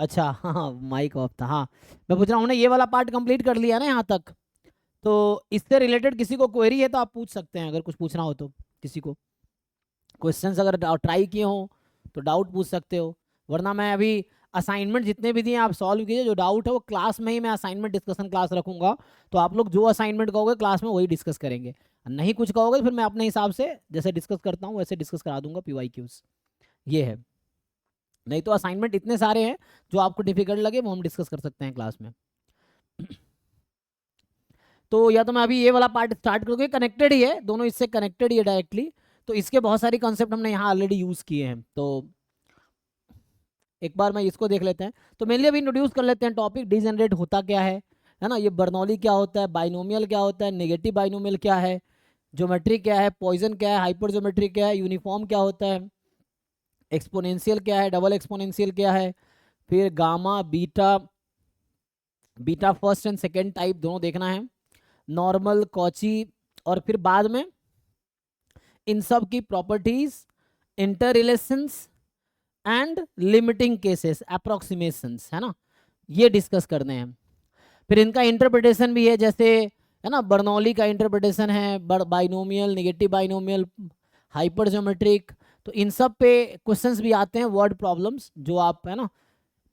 अच्छा हाँ mic off था। हाँ मैं पूछ रहा हूँ, हमने ये वाला पार्ट कंप्लीट कर लिया ना यहाँ तक। तो इससे रिलेटेड किसी को क्वेरी है तो आप पूछ सकते हैं, अगर कुछ पूछना हो तो। किसी को क्वेश्चंस अगर ट्राई किए हो तो डाउट पूछ सकते हो, वरना मैं अभी असाइनमेंट जितने भी दिए आप सॉल्व कीजिए, जो डाउट है वो क्लास में ही मैं असाइनमेंट डिस्कशन क्लास रखूंगा। तो आप लोग जो असाइनमेंट कहोगे क्लास में वही डिस्कस करेंगे, नहीं कुछ कहोगे तो फिर मैं अपने हिसाब से जैसे डिस्कस करता हूँ वैसे डिस्कस करा दूंगा PYQs। ये है। नहीं तो असाइनमेंट इतने सारे हैं, जो आपको डिफिकल्ट लगे वो हम डिस्कस कर सकते हैं क्लास में। तो या तो मैं अभी ये वाला पार्ट स्टार्ट करूँगी, कनेक्टेड ही है दोनों, इससे कनेक्टेड ही है डायरेक्टली। तो इसके बहुत सारी कॉन्सेप्ट हमने यहाँ ऑलरेडी यूज़ किए हैं, तो एक बार मैं इसको देख लेते हैं। तो मेनली अभी इंट्रोड्यूस कर लेते हैं टॉपिक, डीजेनरेट होता क्या है ना, ये बर्नौली क्या होता है, बाइनोमियल क्या होता है, नेगेटिव बाइनोमियल क्या है, ज्योमेट्री क्या है, पॉइजन क्या है, हाइपर ज्योमेट्री क्या है, यूनिफॉर्म क्या होता है, एक्सपोनेंशियल क्या है, डबल एक्सपोनेंशियल क्या है, फिर gamma beta, beta first and second type दोनों देखना है, नॉर्मल कॉची, और फिर बाद में इन सब की properties, inter relations and limiting cases, approximations, है ना, ये डिस्कस करने हैं। फिर इनका इंटरप्रिटेशन भी है, जैसे है ना बर्नौली का इंटरप्रिटेशन है, binomial, negative binomial, hyper geometric. तो इन सब पे क्वेश्चंस भी आते हैं, वर्ड प्रॉब्लम्स, जो आप है ना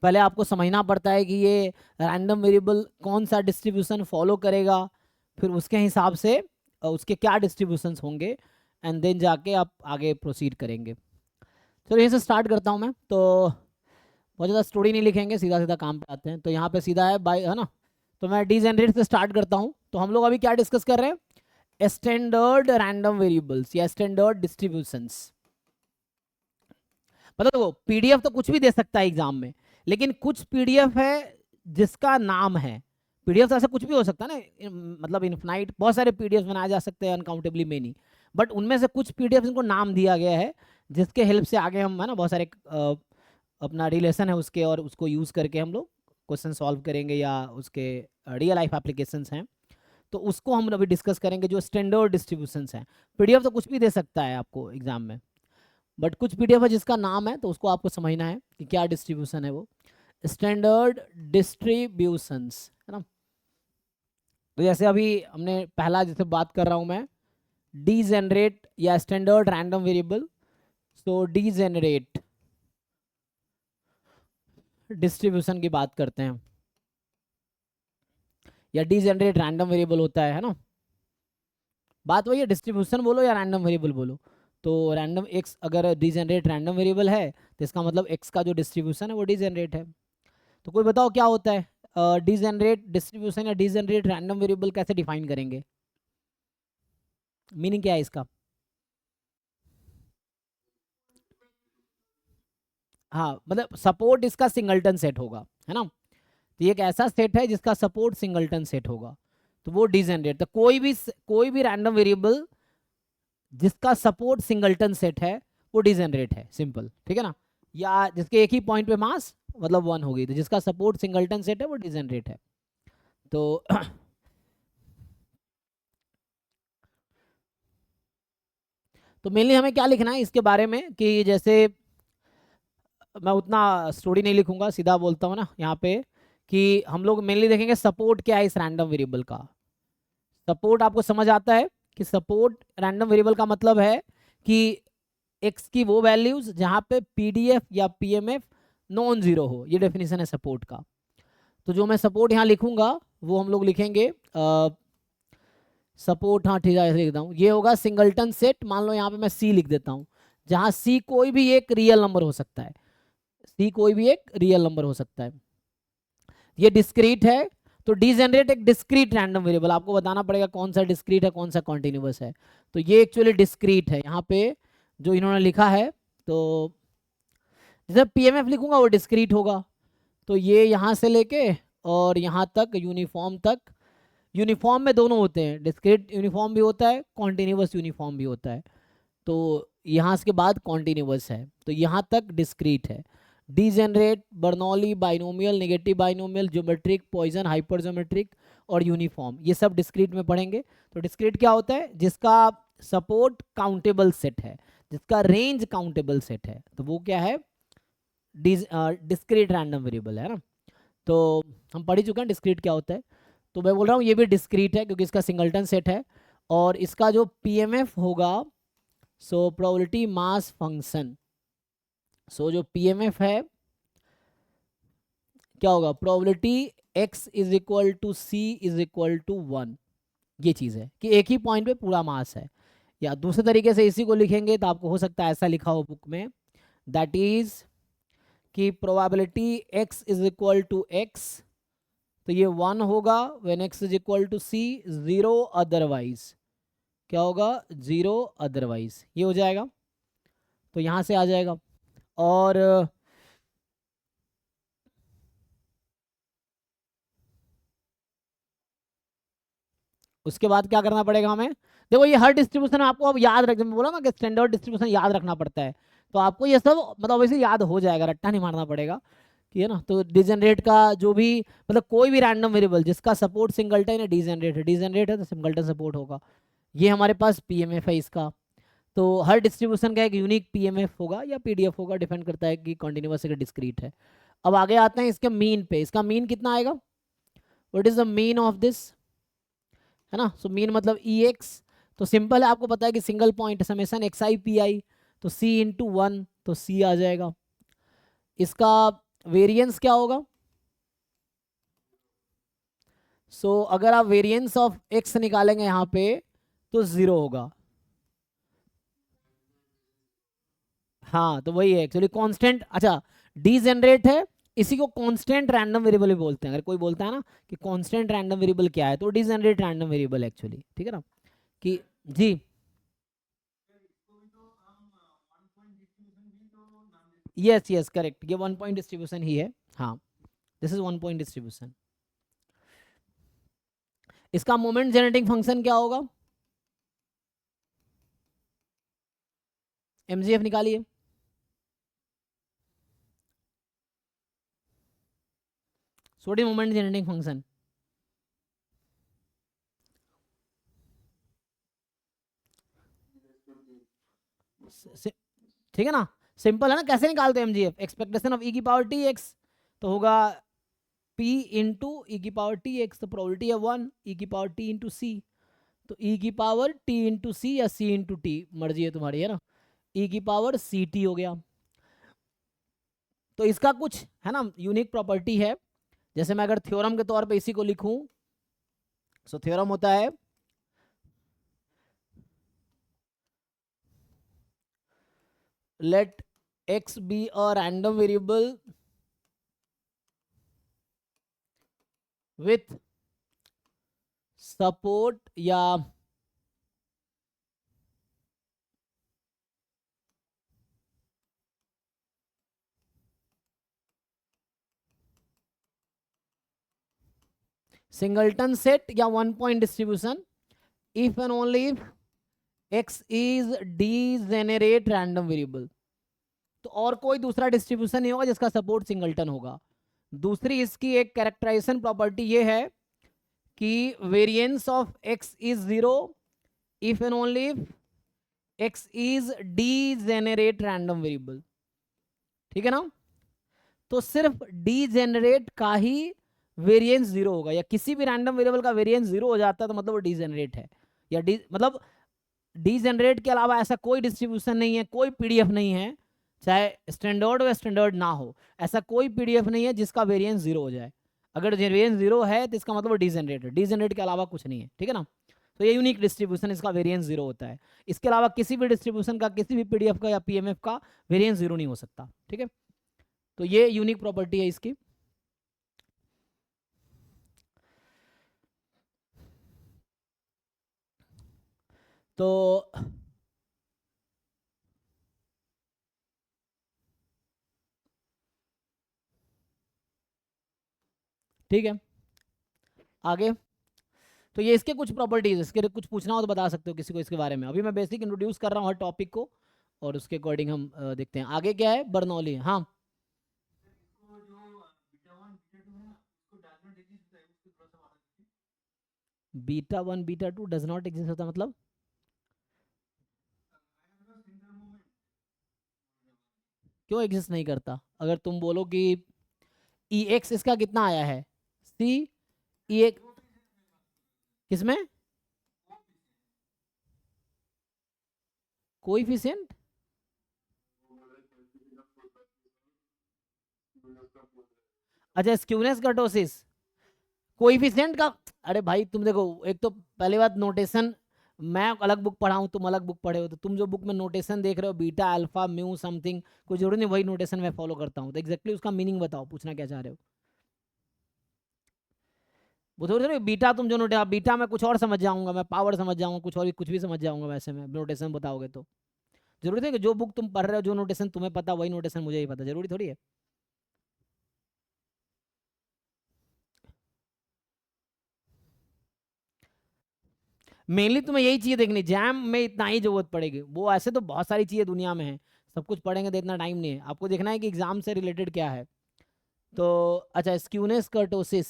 पहले आपको समझना पड़ता है कि ये रैंडम वेरिएबल कौन सा डिस्ट्रीब्यूशन फॉलो करेगा, फिर उसके हिसाब से उसके क्या डिस्ट्रीब्यूशंस होंगे, एंड देन जाके आप आगे प्रोसीड करेंगे। चलो यहीं से स्टार्ट करता हूँ मैं। तो बहुत ज़्यादा स्टोरी नहीं लिखेंगे, सीधा सीधा काम पे आते हैं। तो यहाँ पे सीधा है बाय, है ना। तो मैं डीजेनरेट से स्टार्ट करता हूँ। तो हम लोग अभी क्या डिस्कस कर रहे हैं, स्टैंडर्ड रैंडम वेरिएबल्स या स्टैंडर्ड डिस्ट्रीब्यूशंस। मतलब देखो PDF तो कुछ भी दे सकता है एग्जाम में, लेकिन कुछ PDF है जिसका नाम है। PDF तो ऐसा कुछ भी हो सकता है ना, मतलब इन्फिनाइट बहुत सारे PDF बनाए जा सकते हैं, अनकाउंटेबली मेनी। बट उनमें से कुछ PDF इनको नाम दिया गया है, जिसके हेल्प से आगे हम है ना बहुत सारे अपना रिलेशन है उसके, और उसको यूज़ करके हम लोग क्वेश्चन सॉल्व करेंगे, या उसके रियल लाइफ एप्लीकेशंस हैं। तो उसको हम अभी डिस्कस करेंगे, जो स्टैंडर्ड डिस्ट्रीब्यूशंस हैं। PDF तो कुछ भी दे सकता है आपको एग्जाम में, बट कुछ PDF है जिसका नाम है, तो उसको आपको समझना है कि क्या डिस्ट्रीब्यूशन है वो। स्टैंडर्ड डिस्ट्रीब्यूशंस, है ना। तो जैसे अभी हमने पहला जैसे बात कर रहा हूँ मैं, डीजेनरेट या स्टैंडर्ड रैंडम वेरिएबल। तो डीजेनरेट डिस्ट्रीब्यूशन की बात करते हैं, या डीजेनरेट रैंडम वेरिएबल होता है ना। बात वही है, डिस्ट्रीब्यूशन बोलो या रैंडम वेरिएबल बोलो। तो रैंडम एक्स अगर डीजेनरेट रैंडम वेरिएबल है, तो इसका मतलब एक्स का जो डिस्ट्रीब्यूशन है वो डीजेनरेट है। तो कोई बताओ क्या होता है डीजेनरेट डिस्ट्रीब्यूशन या डीजेनरेट रैंडम वेरिएबल, कैसे डिफाइन करेंगे, मीनिंग क्या है इसका। हाँ मतलब सपोर्ट इसका सिंगलटन सेट होगा, है ना। तो ये एक ऐसा सेट है जिसका सपोर्ट सिंगलटन सेट होगा, तो वो डीजेनरेट। तो कोई भी रैंडम वेरिएबल जिसका सपोर्ट सिंगलटन सेट है वो डीजेनरेट है, सिंपल, ठीक है ना। या जिसके एक ही पॉइंट पे मास मतलब 1 होगी, तो जिसका सपोर्ट सिंगलटन सेट है वो डीजेनरेट है। तो तो मेनली हमें क्या लिखना है इसके बारे में, कि जैसे मैं उतना स्टोरी नहीं लिखूंगा, सीधा बोलता हूँ ना यहाँ पे, कि हम लोग मेनली देखेंगे सपोर्ट क्या है इस रैंडम वेरिएबल का। सपोर्ट आपको समझ आता है कि सपोर्ट रैंडम वेरिएबल का मतलब है कि एक्स की वो वैल्यूज जहाँ पे PDF या PMF नॉन जीरो हो, ये डेफिनेशन है सपोर्ट का। तो जो मैं सपोर्ट यहाँ लिखूंगा वो हम लोग लिखेंगे सपोर्ट, हाँ ठीक है ऐसे लिखता हूँ, ये होगा सिंगलटन सेट। मान लो यहाँ पे मैं C लिख देता हूँ, जहाँ C कोई भी एक रियल नंबर हो सकता है, C कोई भी एक रियल नंबर हो सकता है। ये डिस्क्रीट है, तो डीजेनरेट एक डिस्क्रीट रैंडम वेरिएबल, आपको बताना पड़ेगा कौन सा डिस्क्रीट है कौन सा कॉन्टिन्यूअस है। तो ये एक्चुअली डिस्क्रीट है यहाँ पे जो इन्होंने लिखा है। तो जैसे PMF लिखूंगा वो डिस्क्रीट होगा। तो ये यहाँ से लेके और यहाँ तक यूनिफॉर्म तक, यूनिफॉर्म में दोनों होते हैं, डिस्क्रीट यूनिफॉर्म भी होता है, कॉन्टिन्यूअस यूनिफॉर्म भी होता है। तो यहाँ के बाद कॉन्टिन्यूअस है, तो यहाँ तक डिस्क्रीट है। Degenerate, Bernoulli, binomial, negative binomial, geometric, Poisson, hypergeometric और यूनिफॉर्म, ये सब डिस्क्रीट में पढ़ेंगे। तो डिस्क्रीट क्या होता है, जिसका सपोर्ट काउंटेबल सेट है, जिसका रेंज काउंटेबल सेट है, तो वो क्या है डिस्क्रीट रैंडम वेरिएबल है ना। तो हम पढ़ ही चुके हैं डिस्क्रीट क्या होता है। तो मैं बोल रहा हूँ ये भी डिस्क्रीट है क्योंकि इसका सिंगलटन सेट है, और इसका जो पीएमएफ होगा, सो प्रोबेबिलिटी मास फंक्शन, सो जो पीएमएफ है क्या होगा, probability x is equal to C is equal to 1। ये चीज़ है कि एक ही पॉइंट पे पूरा मास है, या दूसरे तरीके से इसी को लिखेंगे तो आपको हो सकता है ऐसा लिखा हो बुक में, दैट इज कि probability x is equal to x, तो ये 1 होगा when x is equal to c, 0 otherwise, क्या होगा 0 अदरवाइज, ये हो जाएगा। तो यहाँ से आ जाएगा। और उसके बाद क्या करना पड़ेगा हमें, देखो ये हर डिस्ट्रीब्यूशन आपको अब याद रख, बोला ना कि स्टैंडर्ड डिस्ट्रीब्यूशन याद रखना पड़ता है, तो आपको ये सब मतलब वैसे याद हो जाएगा, रट्टा नहीं मारना पड़ेगा कि है ना। तो डिजेनरेट का जो भी मतलब कोई भी रैंडम वेरिएबल जिसका सपोर्ट सिंगलटन है, डिजेनरेट है तो सिंगलटन सपोर्ट होगा। ये हमारे पास पीएमएफ है इसका। तो हर डिस्ट्रीब्यूशन का एक यूनिक पीएमएफ होगा या पीडीएफ होगा, डिपेंड करता है कि कॉन्टिन्यूस है कि डिस्क्रीट है। अब आगे आते हैं इसके मीन पे, इसका मीन कितना आएगा, what is the mean of this, है ना। सो मीन मतलब ई एक्स, तो सिंपल है, आपको पता है कि single point summation x I P I, तो सी इंटू 1, तो सी आ जाएगा। इसका वेरिएंस क्या होगा, सो अगर आप वेरिएंस ऑफ एक्स निकालेंगे यहाँ पे तो 0 होगा। हाँ तो वही है एक्चुअली कांस्टेंट, अच्छा डीजेनरेट है, इसी को कांस्टेंट रैंडम वेरिएबल भी बोलते हैं। अगर कोई बोलता है ना कि कांस्टेंट रैंडम वेरिएबल क्या है, तो डीजेनरेट रैंडम वेरिएबल एक्चुअली, ठीक है ना। कि जी यस यस करेक्ट, ये 1 पॉइंट डिस्ट्रीब्यूशन ही है, हाँ दिस इज 1 पॉइंट डिस्ट्रीब्यूशन। इसका मोमेंट जनरेटिंग फंक्शन क्या होगा, एमजीएफ निकालिए। सोडियम मोमेंट जनरेटिंग फंक्शन, ठीक है ना, सिंपल है ना। कैसे निकालते हैं एमजीएफ, एक्सपेक्टेशन ऑफ ई की पावर टी एक्स, तो होगा p इंटू ई की पावर टी एक्स, तो प्रोबेबिलिटी है 1 ई की पावर टी इंटू सी, तो ई की पावर टी इंटू सी या सी इंटू टी, मर्जी है तुम्हारी, है ना। ई की पावर सी टी हो गया। तो इसका कुछ है ना यूनिक प्रॉपर्टी है, जैसे मैं अगर थ्योरम के तौर पे इसी को लिखूं, सो थ्योरम होता है let x be a random variable with support या सिंगलटन सेट या 1 point distribution if and only if x is degenerate random variable. तो और कोई दूसरा डिस्ट्रीब्यूशन नहीं होगा जिसका सपोर्ट सिंगलटन होगा। दूसरी इसकी एक कैरेक्टराइजेशन प्रॉपर्टी ये है कि variance of x is 0 if and only if x is degenerate random variable, ठीक है ना। तो सिर्फ डीजेनरेट का ही वेरिएंस 0 होगा, या किसी भी रैंडम वेरिएबल का वेरिएंस 0 हो जाता है तो मतलब वो डीजेनरेट है, या डी मतलब डीजेनरेट के अलावा ऐसा कोई डिस्ट्रीब्यूशन नहीं है, कोई पीडीएफ नहीं है, चाहे स्टैंडर्ड हो या स्टैंडर्ड ना हो, ऐसा कोई पीडीएफ नहीं है जिसका वेरिएंस 0 हो जाए। अगर वेरिएंस 0 है तो इसका मतलब वो डीजेनरेट है, डीजेनरेट के अलावा कुछ नहीं है, ठीक है ना। तो ये यूनिक डिस्ट्रीब्यूशन, इसका वेरिएंस 0 होता है। इसके अलावा किसी भी डिस्ट्रीब्यूशन का, किसी भी पीडीएफ का या पीएमएफ का वेरिएंस 0 नहीं हो सकता, ठीक है। तो ये यूनिक प्रॉपर्टी है इसकी। तो ठीक है आगे, तो ये इसके कुछ प्रॉपर्टीज, इसके कुछ पूछना हो तो बता सकते हो किसी को इसके बारे में। अभी मैं बेसिक इंट्रोड्यूस कर रहा हूँ हर टॉपिक को, और उसके अकॉर्डिंग हम देखते हैं आगे क्या है। बर्नौली, हाँ beta 1 beta 2 does not exist होता मतलब, क्यों एग्जिस्ट नहीं करता? अगर तुम बोलो कि ई एक्स इसका कितना आया है, सी ई एक्स किसमें कोएफिशिएंट? अच्छा स्क्यूनेस कर्टोसिस कोएफिशिएंट का। अरे भाई तुम देखो, एक तो पहली बात नोटेशन, मैं अलग बुक पढ़ा हूँ, तुम अलग बुक पढ़े हो, तो तुम जो बुक में नोटेशन देख रहे हो बीटा अल्फा म्यू समथिंग, कोई जरूरी नहीं वही नोटेशन मैं फॉलो करता हूँ। तो एग्जैक्टली उसका मीनिंग बताओ, पूछना क्या चाह रहे हो? वो थोड़ी थोड़ी बीटा तुम जो नोटे बीटा मैं कुछ और समझ जाऊंगा, मैं पावर समझ जाऊंगा, कुछ और कुछ भी समझ जाऊंगा वैसे में नोटेशन बताओगे तो। जरूरी है कि जो बुक तुम पढ़ रहे हो, जो नोटेशन तुम्हें पता वही नोटेशन मुझे ही पता, जरूरी थोड़ी है। मेनली तुम्हें यही चीज़ देखनी, जैम में इतना ही जरूरत पड़ेगी, वो ऐसे तो बहुत सारी चीज़ें दुनिया में है, सब कुछ पढ़ेंगे तो इतना टाइम नहीं है, आपको देखना है कि एग्जाम से रिलेटेड क्या है। तो अच्छा स्क्यूनेस कर्टोसिस,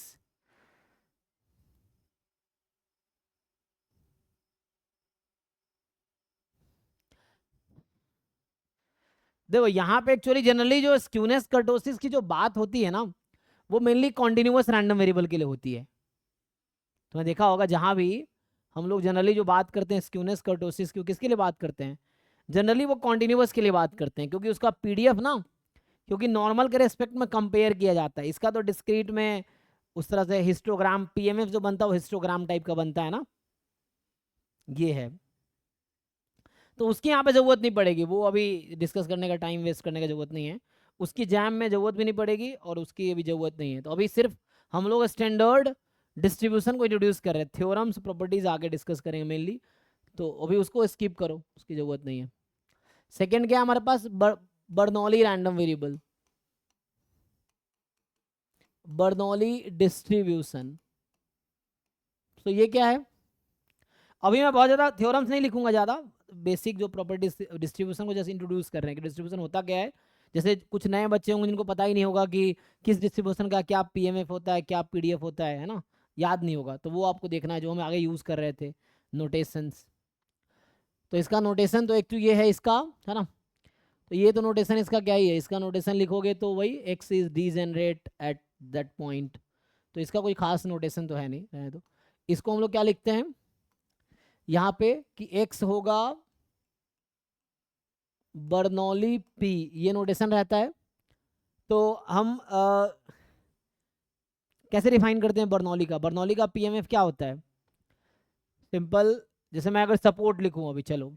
देखो यहाँ पे एक्चुअली जनरली जो स्क्यूनेस कर्टोसिस की जो बात होती है ना, वो मेनली कॉन्टिन्यूस रैंडम वेरिएबल के लिए होती है। तुमने देखा होगा जहाँ भी हम लोग जनरली जो बात करते हैं स्क्यूनेस कर्टोसिस की, किसके लिए बात करते हैं? जनरली वो कॉन्टिन्यूस के लिए बात करते हैं, क्योंकि उसका पीडीएफ ना, क्योंकि नॉर्मल के रेस्पेक्ट में कंपेयर किया जाता है, इसका तो डिस्क्रीट में उस तरह से हिस्टोग्राम पीएमएफ जो बनता है वो हिस्टोग्राम टाइप का बनता है ना, ये है। तो उसकी यहाँ पे ज़रूरत नहीं पड़ेगी, वो अभी डिस्कस करने का टाइम वेस्ट करने का ज़रूरत नहीं है, उसकी जैम में ज़रूरत भी नहीं पड़ेगी और उसकी अभी ज़रूरत नहीं है। तो अभी सिर्फ हम लोग स्टैंडर्ड डिस्ट्रीब्यूशन को इंट्रोड्यूस कर रहे हैं, थ्योरम्स प्रॉपर्टीज आगे डिस्कस करेंगे मेनली, तो अभी उसको स्किप करो, उसकी ज़रूरत नहीं है। सेकेंड क्या है हमारे पास, Bernoulli random variable, Bernoulli distribution. तो ये क्या है? अभी मैं बहुत ज़्यादा थ्योरम्स नहीं लिखूंगा, ज़्यादा बेसिक जो प्रॉपर्टीज डिस्ट्रीब्यूशन को जैसे इंट्रोड्यूस कर रहे हैं कि डिस्ट्रीब्यूशन होता क्या है। जैसे कुछ नए बच्चे होंगे जिनको पता ही नहीं होगा कि किस डिस्ट्रीब्यूशन का क्या पीएमएफ होता है, क्या पीडीएफ होता है ना, याद नहीं होगा, तो वो आपको देखना है जो हम आगे यूज़ कर रहे थे नोटेशंस। तो इसका नोटेशन तो एक तो ये है इसका, है ना, तो ये तो नोटेशन इसका क्या ही है, इसका नोटेशन लिखोगे तो वही x is degenerate at that point, तो इसका कोई खास नोटेशन तो है नहीं, रहने दो। इसको हम लोग क्या लिखते हैं यहाँ पे कि एक्स होगा बर्नौली पी, ये नोटेशन रहता है। तो हम कैसे डिफाइन करते हैं बर्नौली का? बर्नौली का पीएमएफ क्या होता है? सिंपल, जैसे मैं अगर सपोर्ट लिखूं अभी, चलो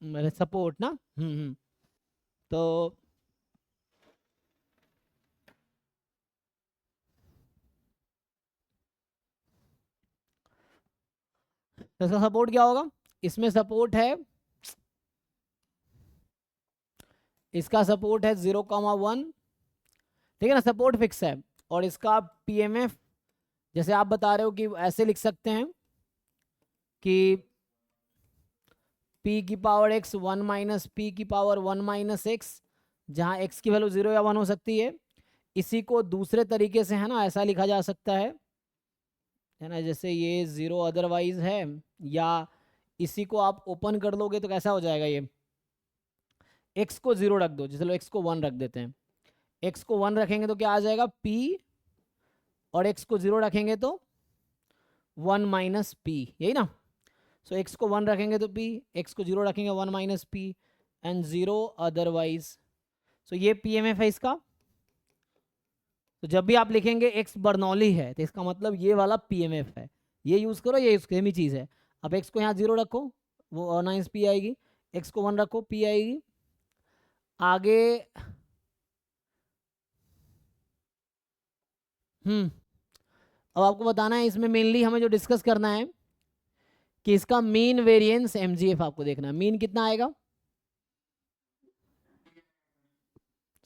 मेरे सपोर्ट ना, तो इसका सपोर्ट क्या होगा? इसमें सपोर्ट है, इसका सपोर्ट है 0,1, ठीक है ना, सपोर्ट फिक्स है। और इसका पीएमएफ जैसे आप बता रहे हो कि ऐसे लिख सकते हैं कि p की पावर x 1 माइनस पी की पावर 1 माइनस एक्स, जहाँ x की वैल्यू 0 या 1 हो सकती है। इसी को दूसरे तरीके से है ना ऐसा लिखा जा सकता है ना, जैसे ये 0 अदरवाइज है, या इसी को आप ओपन कर लोगे तो कैसा हो जाएगा, ये x को 0 रख दो, चलो x को 1 रख देते हैं, x को 1 रखेंगे तो क्या आ जाएगा p, और x को 0 रखेंगे तो 1 माइनस पी, यही ना। सो x को 1 रखेंगे तो p, x को 0 रखेंगे 1 माइनस पी, एंड 0 अदरवाइज। सो ये पीएमएफ है इसका। तो जब भी आप लिखेंगे x बर्नौली है तो इसका मतलब ये वाला पीएमएफ है, ये यूज़ करो, ये सेम ही चीज़ है। अब x को यहाँ 0 रखो, वो नाइन्स पी आएगी, x को 1 रखो, p आएगी। आगे अब आपको बताना है, इसमें मेनली हमें जो डिस्कस करना है कि इसका मीन वेरिएंस एमजीएफ आपको देखना है, मीन कितना आएगा।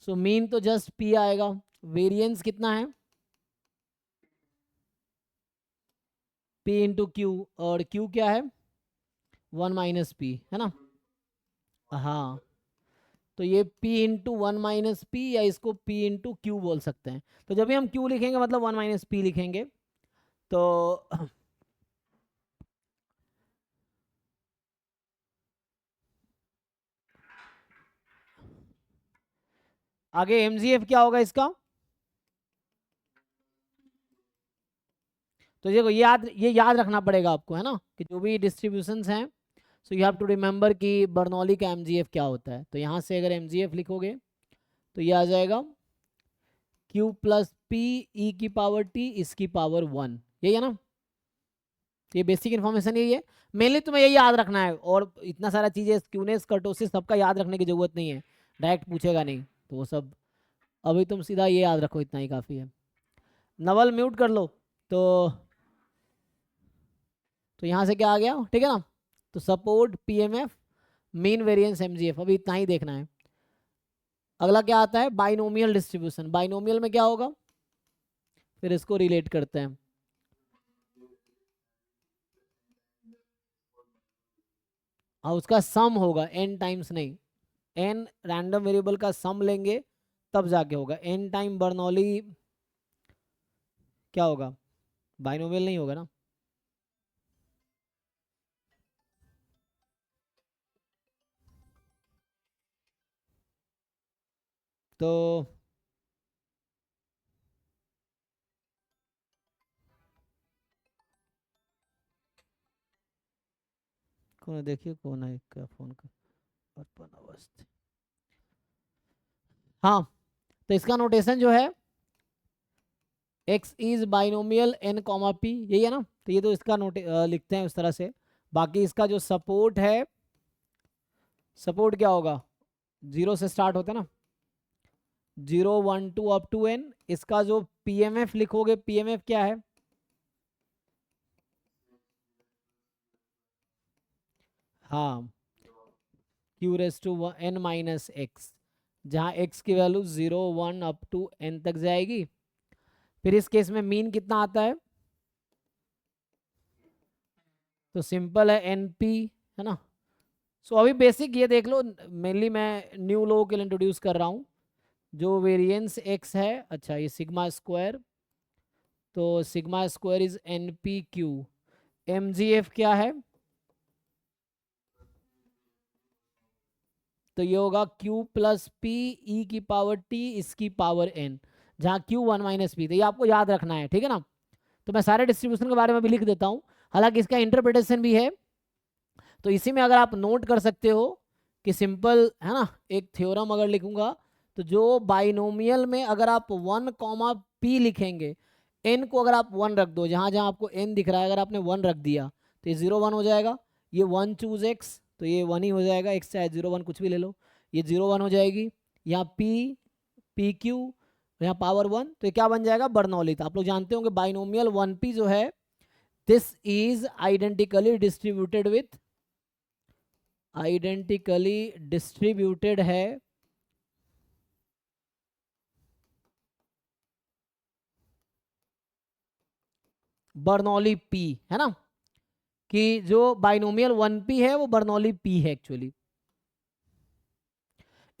सो मीन तो जस्ट पी आएगा, वेरिएंस कितना है पी इंटू क्यू, और क्यू क्या है 1 माइनस पी, है ना। हाँ, तो ये p इंटू 1 माइनस पी, या इसको p इंटू क्यू बोल सकते हैं। तो जब भी हम q लिखेंगे मतलब 1 माइनस पी लिखेंगे। तो आगे एमजीएफ क्या होगा इसका? तो देखो ये याद रखना पड़ेगा आपको, है ना, कि जो भी डिस्ट्रीब्यूशंस हैं, so you have to remember कि बर्नौली का एमजीएफ क्या होता है। तो यहाँ से अगर एमजीएफ लिखोगे तो ये आ जाएगा Q प्लस पी ई की पावर टी इसकी पावर 1, यही है ना? ये बेसिक इन्फॉर्मेशन यही है, मेनली तुम्हें यही याद रखना है, और इतना सारा चीज़ें स्क्यूनेस कर्टोसिस सबका याद रखने की जरूरत नहीं है, डायरेक्ट पूछेगा नहीं तो वो सब, अभी तुम सीधा ये याद रखो, इतना ही काफ़ी है। नवल म्यूट कर लो। तो यहाँ से क्या आ गया, ठीक है ना? तो support PMF mean variance MGF, अभी इतना ही देखना है। अगला क्या आता है? Binomial distribution. बाइनोमियल में क्या होगा, फिर इसको रिलेट करते हैं। हाँ, उसका सम होगा, एन टाइम्स नहीं, एन रैंडम वेरिएबल का सम लेंगे तब जाके होगा। एन टाइम बर्नौली क्या होगा, बाइनोमियल नहीं होगा ना। तो कौन है, देखिए कौन है, क्या फोन का अर्पण अवस्थी। हाँ, तो इसका नोटेशन जो है x is binomial n comma P, यही है ना? तो ये तो इसका लिखते हैं उस तरह से। बाकी इसका जो सपोर्ट है, सपोर्ट क्या होगा, 0 से स्टार्ट होता है ना, 0 1 2 अप टू n। इसका जो पीएमएफ लिखोगे, पीएमएफ क्या है, हाँ, q raise to n minus x, जहाँ x की वैल्यू 0 1 अप टू n तक जाएगी। फिर इस केस में मीन कितना आता है, तो सिंपल है np, है ना? सो अभी बेसिक ये देख लो, मेनली मैं न्यू लोगों के लिए इंट्रोड्यूस कर रहा हूँ। जो वेरिएंस x है, अच्छा ये सिग्मा स्क्वायर, तो sigma square is n p q. M G F क्या है, तो ये होगा q प्लस पी ई की पावर t इसकी पावर n, जहाँ q 1 माइनस पी, तो ये आपको याद रखना है, ठीक है ना? तो मैं सारे डिस्ट्रीब्यूशन के बारे में भी लिख देता हूँ, हालांकि इसका इंटरप्रिटेशन भी है। तो इसी में अगर आप नोट कर सकते हो कि सिंपल है ना, एक थ्योरम अगर लिखूंगा, तो जो बाइनोमियल में अगर आप 1 कॉमा पी लिखेंगे, n को अगर आप 1 रख दो, जहाँ जहाँ आपको n दिख रहा है, अगर आपने 1 रख दिया तो ये 0 1 हो जाएगा। ये 1 चूज x, तो ये 1 ही हो जाएगा, x चाहे 0 1 कुछ भी ले लो, ये 0 1 हो जाएगी। यहाँ p पी क्यू, यहाँ पावर 1, तो ये क्या बन जाएगा, बर्नौली। तो आप लोग जानते होंगे बाइनोमियल 1p जो है, this is identically distributed with, identically distributed है बर्नौली पी, है ना? कि जो बाइनोमियल 1p है वो बर्नौली पी है एक्चुअली।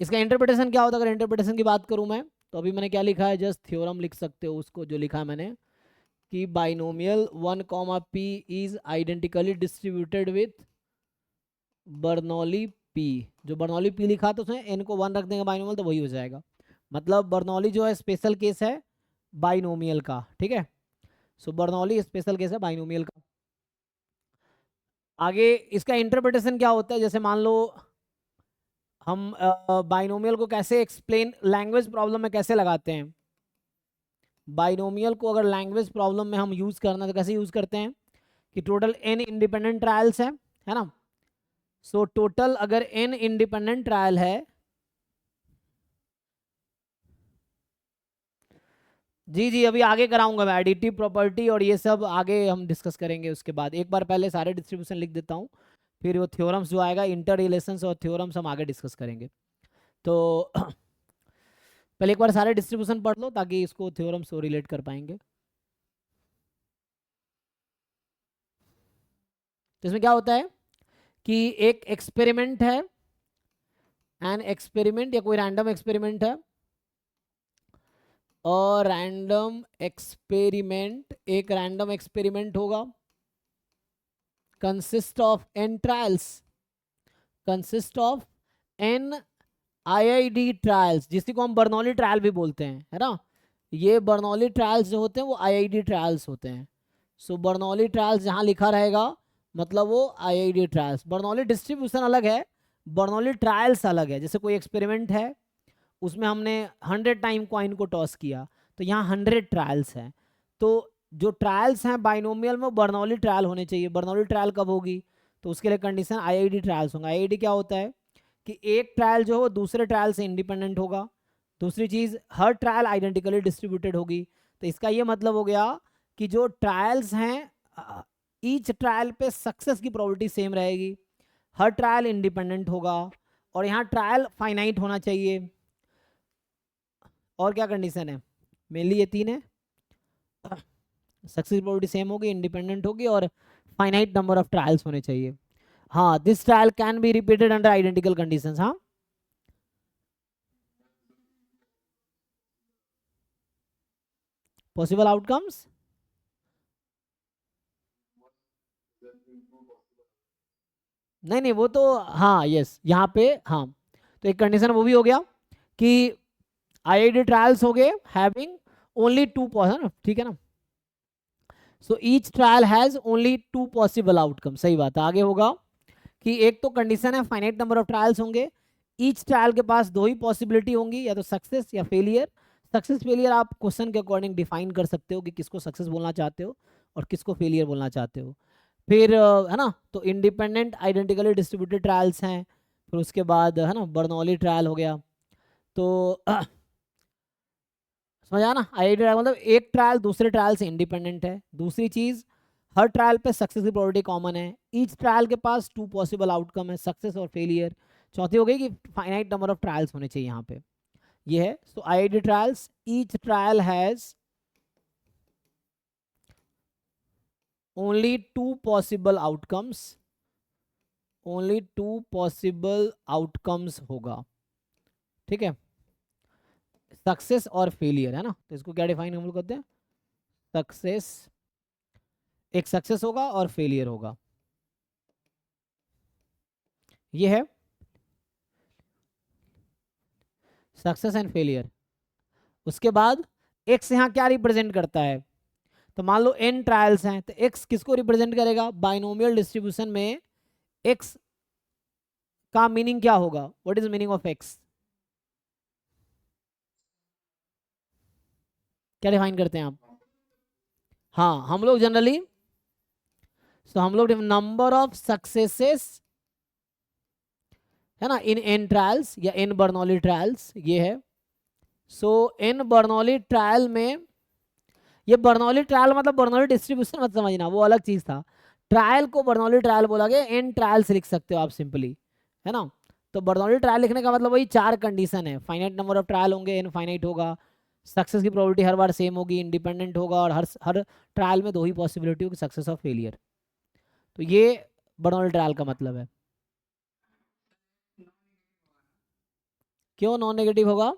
इसका इंटरप्रिटेशन क्या होता है, अगर इंटरप्रिटेशन की बात करूं मैं, तो अभी मैंने क्या लिखा है, जस्ट थ्योरम लिख सकते हो उसको, जो लिखा है मैंने कि binomial 1 comma P is identically distributed with Bernoulli P. जो बर्नौली पी लिखा तो उसमें n को 1 रख देंगे बाइनोमियल, तो वही हो जाएगा। मतलब बर्नौली जो है स्पेशल केस है बाइनोमियल का, ठीक है? सो बर्नौली स्पेशल केस है बाइनोमियल का। आगे इसका इंटरप्रिटेशन क्या होता है, जैसे मान लो हम बाइनोमियल को कैसे एक्सप्लेन लैंग्वेज प्रॉब्लम में कैसे लगाते हैं। बाइनोमियल को अगर लैंग्वेज प्रॉब्लम में हम यूज करना, तो कैसे यूज करते हैं कि टोटल n इंडिपेंडेंट ट्रायल्स है ना? सो टोटल अगर n इंडिपेंडेंट ट्रायल है, जी जी अभी आगे कराऊंगा मैं, एडिटिव प्रॉपर्टी और ये सब आगे हम डिस्कस करेंगे उसके बाद। एक बार पहले सारे डिस्ट्रीब्यूशन लिख देता हूँ, फिर वो थ्योरम्स जो आएगा, इंटर रिलेशंस और थ्योरम्स हम आगे डिस्कस करेंगे। तो पहले एक बार सारे डिस्ट्रीब्यूशन पढ़ लो ताकि इसको थ्योरम से रिलेट कर पाएंगे। तो इसमें क्या होता है कि एक एक्सपेरिमेंट है, एन एक्सपेरिमेंट या कोई रैंडम एक्सपेरिमेंट है, और रैंडम एक्सपेरिमेंट, एक रैंडम एक्सपेरिमेंट होगा, consist of n trials, consist of n IID trials, जिसको हम बर्नौली ट्रायल भी बोलते हैं, है ना, ये बर्नौली ट्रायल्स जो होते हैं वो आईआईडी ट्रायल्स होते हैं। सो बर्नौली ट्रायल्स जहाँ लिखा रहेगा मतलब वो आईआईडी ट्रायल्स। बर्नौली डिस्ट्रीब्यूशन अलग है, बर्नौली ट्रायल्स अलग है। जैसे कोई एक्सपेरिमेंट है, उसमें हमने 100 टाइम कॉइन को टॉस किया, तो यहाँ 100 ट्रायल्स हैं। तो जो ट्रायल्स हैं बाइनोमियल में, बर्नौली ट्रायल होने चाहिए। बर्नौली ट्रायल कब होगी? तो उसके लिए कंडीशन आईआईडी ट्रायल्स होंगे। आईआईडी क्या होता है कि एक ट्रायल जो हो दूसरे ट्रायल से इंडिपेंडेंट होगा। दूसरी चीज़, हर ट्रायल आइडेंटिकली डिस्ट्रीब्यूटेड होगी। तो इसका ये मतलब हो गया कि जो ट्रायल्स हैं ईच ट्रायल पे सक्सेस की प्रोबेबिलिटी सेम रहेगी, हर ट्रायल इंडिपेंडेंट होगा, और यहाँ ट्रायल फाइनाइट होना चाहिए। और क्या कंडीशन है? मेनली ये तीन है, सक्सेस की प्रोबेबिलिटी सेम होगी, इंडिपेंडेंट होगी, और फाइनाइट नंबर ऑफ ट्रायल्स होने चाहिए। हाँ, this trial can be repeated under identical conditions. हाँ, पॉसिबल आउटकम्स, नहीं नहीं वो तो, हाँ यस, यहाँ पे हाँ, तो एक कंडीशन वो भी हो गया कि आईआईडी ट्रायल्स हो गए हैविंग ओनली टू, ठीक है ना। So each trial has only two possible outcome. सही बात है। आगे होगा कि एक तो कंडीशन है फाइनाइट नंबर ऑफ ट्रायल्स होंगे, ईच ट्रायल के पास दो ही पॉसिबिलिटी होंगी, या तो सक्सेस या फेलियर। सक्सेस फेलियर आप क्वेश्चन के अकॉर्डिंग डिफाइन कर सकते हो कि किसको सक्सेस बोलना चाहते हो और किसको फेलियर बोलना चाहते हो। फिर है ना, तो इंडिपेंडेंट आइडेंटिकली डिस्ट्रीब्यूटेड ट्रायल्स हैं। फिर उसके बाद है ना बर्नौली ट्रायल हो गया। तो समझ आया ना, आईआईडी ट्रायल मतलब एक ट्रायल दूसरे ट्रायल से इंडिपेंडेंट है। दूसरी चीज, हर ट्रायल पे सक्सेस की प्रोबेबिलिटी कॉमन है। ईच ट्रायल के पास टू पॉसिबल आउटकम है, सक्सेस और फेलियर। चौथी हो गई कि फाइनाइट नंबर ऑफ ट्रायल्स होने चाहिए यहाँ पे, ये है। So IID trials, each trial has only two possible outcomes, only two possible outcomes होगा, ठीक है, सक्सेस और फेलियर, है ना। तो इसको क्या डिफाइन हम लोग करते हैं, सक्सेस, एक सक्सेस होगा और फेलियर होगा, ये है सक्सेस एंड फेलियर। उसके बाद एक्स यहाँ क्या रिप्रेजेंट करता है, तो मान लो n ट्रायल्स हैं, तो x किसको रिप्रेजेंट करेगा? बाइनोमियल डिस्ट्रीब्यूशन में x का मीनिंग क्या होगा? What is meaning of x? क्या डिफाइन करते हैं आप? हाँ, हम लोग जनरली, तो हम लोग नंबर ऑफ सक्सेसेस, है ना, इन n ट्रायल्स या n बर्नौली ट्रायल्स, ये है। सो n बर्नौली ट्रायल में, ये बर्नौली ट्रायल मतलब बर्नौली डिस्ट्रीब्यूशन मत समझना, वो अलग चीज था। ट्रायल को बर्नौली ट्रायल बोला गया, n ट्रायल्स लिख सकते हो आप सिंपली, है ना। तो बर्नौली ट्रायल लिखने का मतलब वही चार कंडीशन है, फाइनाइट नंबर ऑफ ट्रायल होंगे, n फाइनाइट होगा, सक्सेस की प्रोबेबिलिटी हर बार सेम होगी, इंडिपेंडेंट होगा, और हर ट्रायल में दो ही पॉसिबिलिटी होगी, सक्सेस और फेलियर। तो ये बर्नौली ट्रायल का मतलब है। क्यों नॉन नेगेटिव होगा?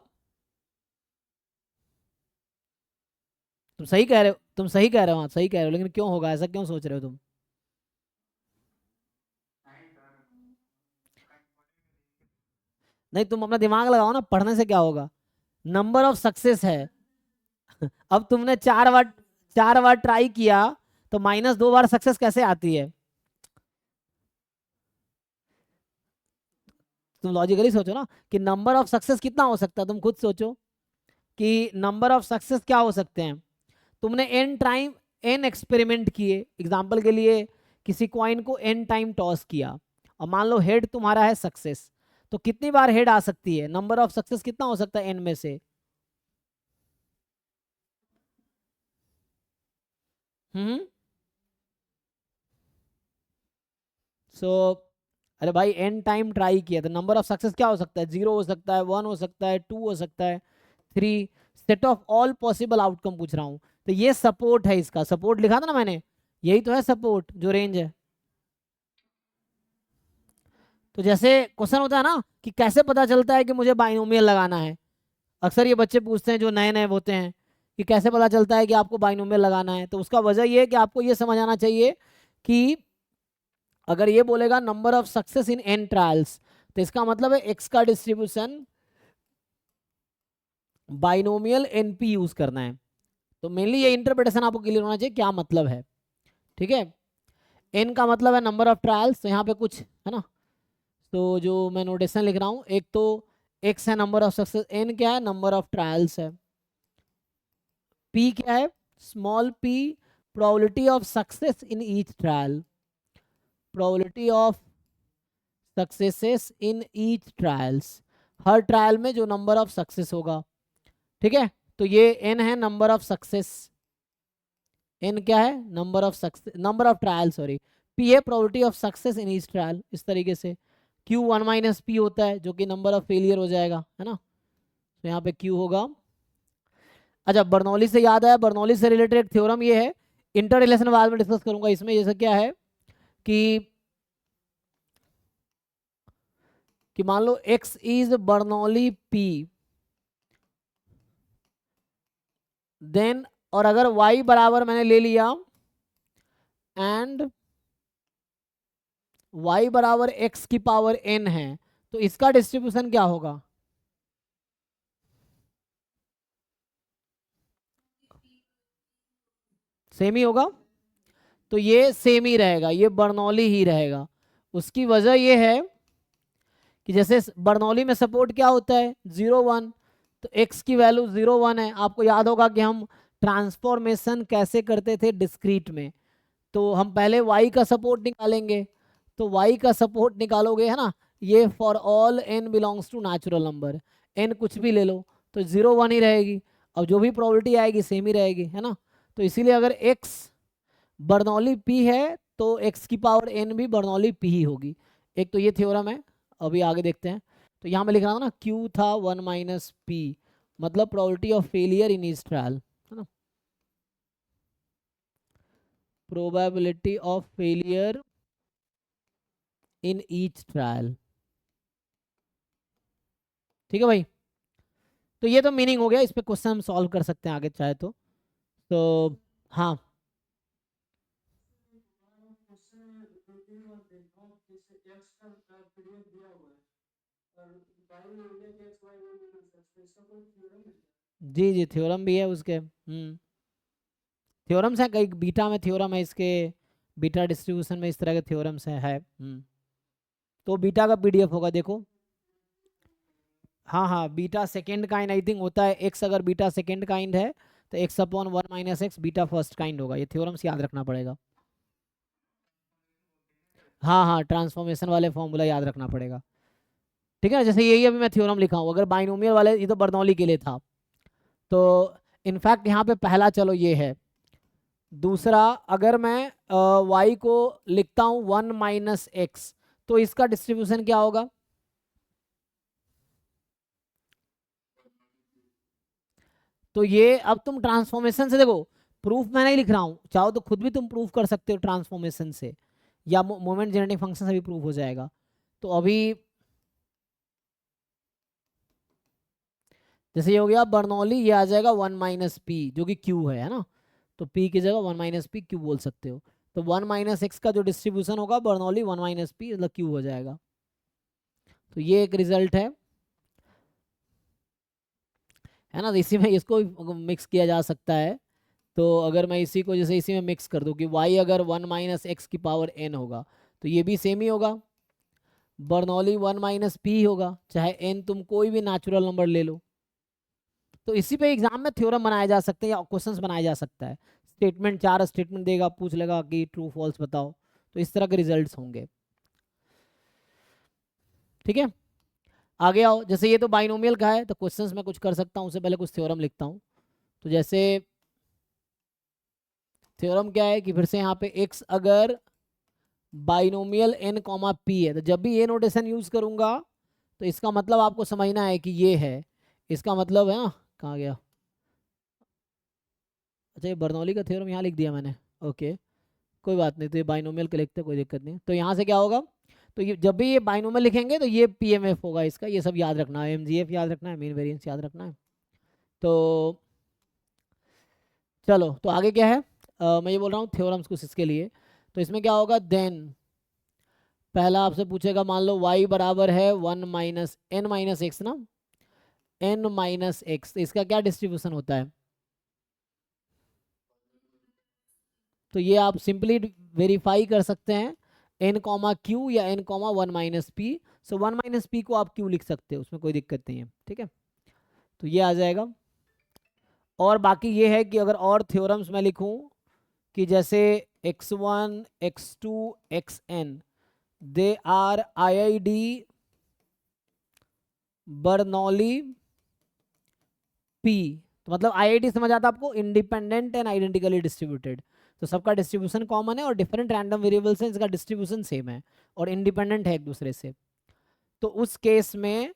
तुम सही कह रहे हो, तुम सही कह रहे हो, हाँ सही कह रहे हो, लेकिन क्यों होगा ऐसा, क्यों सोच रहे हो तुम? नहीं, तुम अपना दिमाग लगाओ ना, पढ़ने से क्या होगा? नंबर ऑफ सक्सेस है। अब तुमने 4 बार, 4 बार ट्राई किया, तो -2 बार सक्सेस कैसे आती है? तुम लॉजिकली सोचो ना कि नंबर ऑफ सक्सेस कितना हो सकता है, तुम खुद सोचो कि नंबर ऑफ सक्सेस क्या हो सकते हैं। तुमने n टाइम, n एक्सपेरिमेंट किए, एग्जाम्पल के लिए किसी कॉइन को n टाइम टॉस किया, और मान लो हेड तुम्हारा है सक्सेस, तो कितनी बार हेड आ सकती है? नंबर ऑफ सक्सेस कितना हो सकता है n में से? हम्म। सो अरे भाई n टाइम ट्राई किया, तो नंबर ऑफ सक्सेस क्या हो सकता है? 0 हो सकता है, 1 हो सकता है, 2 हो सकता है, 3। Set of all possible outcome पूछ रहा हूँ। तो ये सपोर्ट है, इसका सपोर्ट लिखा था ना मैंने, यही तो है सपोर्ट, जो रेंज है। तो जैसे क्वेश्चन होता है ना कि कैसे पता चलता है कि मुझे बाइनोमियल लगाना है, अक्सर ये बच्चे पूछते हैं जो नए नए होते हैं कि कैसे पता चलता है कि आपको बाइनोमियल लगाना है। तो उसका वजह ये है कि आपको ये समझ आना चाहिए कि अगर ये बोलेगा number of success in n trials, तो इसका मतलब है x का डिस्ट्रीब्यूशन बाइनोमियल एनपी यूज करना है। तो मेनली ये इंटरप्रिटेशन आपको क्लियर होना चाहिए क्या मतलब है। ठीक है, एन का मतलब है नंबर ऑफ ट्रायल्स, तो यहाँ पे कुछ है ना, तो जो मैं नोटेशन लिख रहा हूँ, एक तो एक्स है नंबर ऑफ सक्सेस, एन क्या है नंबर ऑफ ट्रायल्स है, पी क्या है small P probability of success in each trial, probability of successes in each trials, her trial में जो नंबर ऑफ सक्सेस होगा। ठीक है, तो ये एन है नंबर ऑफ सक्सेस, एन क्या है number of success, number of trial sorry, P है probability of success in each trial, इस तरीके से क्यू वन माइनस पी होता है जो कि नंबर ऑफ फेलियर हो जाएगा, है ना, तो यहाँ पे क्यू होगा। अच्छा, बर्नौली से याद आया, बर्नौली से रिलेटेड एक थ्योरम ये है, इंटर रिलेशन बाद में डिस्कस करूंगा, इसमें जैसे क्या है कि मान लो x is Bernoulli p, then और अगर y बराबर मैंने ले लिया एंड y बराबर x की पावर n है, तो इसका डिस्ट्रीब्यूशन क्या होगा, सेम ही होगा, तो ये सेम ही रहेगा, ये बर्नौली ही रहेगा। उसकी वजह ये है कि जैसे बर्नौली में सपोर्ट क्या होता है 0 1, तो x की वैल्यू 0 1 है। आपको याद होगा कि हम ट्रांसफॉर्मेशन कैसे करते थे डिस्क्रीट में, तो हम पहले y का सपोर्ट निकालेंगे, तो y का सपोर्ट निकालोगे है ना, ये for all n belongs to natural number, n कुछ भी ले लो तो 0 1 ही रहेगी, अब जो भी प्रोबेबिलिटी आएगी सेम ही रहेगी, है ना। तो इसीलिए अगर x बर्नौली p है तो x की पावर n भी बर्नौली p ही होगी। एक तो ये थ्योरम है, अभी आगे देखते हैं। तो यहाँ मैं लिख रहा हूँ ना, q था 1 माइनस p, मतलब probability of failure in each trial, है ना, probability of failure in each trial. ठीक है भाई, तो ये तो मीनिंग हो गया, इस पे क्वेश्चन हम सॉल्व कर सकते हैं आगे चाहे तो हाँ। जी जी, थ्योरम भी है उसके, थ्योरम्स हैं कई, बीटा में थ्योरम है इसके, बीटा डिस्ट्रीब्यूशन में इस तरह के थ्योरम्स है। तो बीटा का पीडीएफ होगा देखो, हाँ हाँ, beta second kind I think होता है, एक्स अगर बीटा सेकेंड काइंड है तो x upon 1 minus x beta first kind होगा, ये थ्योरम्स याद रखना पड़ेगा। हाँ हाँ, ट्रांसफॉर्मेशन वाले फॉर्मूला याद रखना पड़ेगा। ठीक है, जैसे यही अभी मैं थ्योरम लिखा हूँ, अगर बाइनोमियल वाले, ये तो बर्नौली के लिए था, तो इनफैक्ट यहाँ पे पहला चलो ये है, दूसरा अगर मैं y को लिखता हूँ 1 माइनस एक्स, तो इसका डिस्ट्रीब्यूशन क्या होगा, तो ये अब तुम ट्रांसफॉर्मेशन से देखो, प्रूफ मैं नहीं लिख रहा हूँ, चाहो तो खुद भी तुम प्रूफ कर सकते हो ट्रांसफॉर्मेशन से, या मोमेंट जेनरेटिंग फंक्शन से भी प्रूफ हो जाएगा। तो अभी जैसे ये हो गया बर्नौली, ये आ जाएगा 1 माइनस पी जो कि क्यू है ना, तो p की जगह 1 माइनस पी क्यू बोल सकते हो। तो 1 माइनस एक्स का जो डिस्ट्रीब्यूशन होगा बर्नौली 1 माइनस पी मतलब क्यू हो जाएगा। तो ये एक रिजल्ट है ना, तो इसी में इसको मिक्स किया जा सकता है। तो अगर मैं इसी को जैसे इसी में मिक्स कर दूं कि y अगर 1 माइनस एक्स की पावर n होगा, तो ये भी सेम ही होगा, बर्नौली 1 माइनस पी होगा, चाहे n तुम कोई भी नेचुरल नंबर ले लो। तो इसी पे एग्जाम में थ्योरम बनाए जा सकते हैं या क्वेश्चंस बनाया जा सकता है, स्टेटमेंट 4 स्टेटमेंट देगा, पूछ लेगा कि ट्रू फॉल्स बताओ, तो इस तरह के रिजल्ट्स होंगे। ठीक है, आगे आओ, जैसे ये तो बाइनोमियल का है, तो क्वेश्चंस में कुछ कर सकता हूँ, उससे पहले कुछ थ्योरम लिखता हूँ। तो जैसे थ्योरम क्या है कि फिर से यहाँ पे x अगर बाइनोमियल n कॉमा पी है, तो जब भी ये नोटेशन यूज करूंगा तो इसका मतलब आपको समझना है कि ये है, इसका मतलब है ना, कहाँ गया, अच्छा ये बर्नौली का थ्योरम यहाँ लिख दिया मैंने, ओके कोई बात नहीं, तो ये बाइनोमियल के लिखते कोई दिक्कत नहीं। तो यहाँ से क्या होगा, तो ये जब भी ये बाइनोमियल लिखेंगे तो ये पीएमएफ होगा इसका, ये सब याद रखना है, एमजीएफ याद रखना है, मीन वेरिएंस याद रखना है। तो चलो, तो आगे क्या है, मैं ये बोल रहा हूँ थ्योरम्स कुछ इसके लिए। तो इसमें क्या होगा, देन पहला आपसे पूछेगा, मान लो y बराबर है 1 माइनस n माइनस एक्स ना, n माइनस एक्स, इसका क्या डिस्ट्रीब्यूशन होता है? तो ये आप सिंपली वेरीफाई कर सकते हैं, n कॉमा क्यू या n comma one minus P. So one minus P को आप क्यू लिख सकते हो, उसमें कोई दिक्कत नहीं है, ठीक है। तो ये आ जाएगा। और बाकी ये है कि अगर और थ्योरम्स मैं लिखूं कि जैसे x1 x2 xn they are IID Bernoulli p, तो मतलब IID समझ आता आपको, इंडिपेंडेंट एंड आइडेंटिकली डिस्ट्रीब्यूटेड। तो सबका डिस्ट्रीब्यूशन कॉमन है और डिफरेंट रैंडम वेरिएबल्स हैं, इसका डिस्ट्रीब्यूशन सेम है और इंडिपेंडेंट है एक दूसरे से। तो उस केस में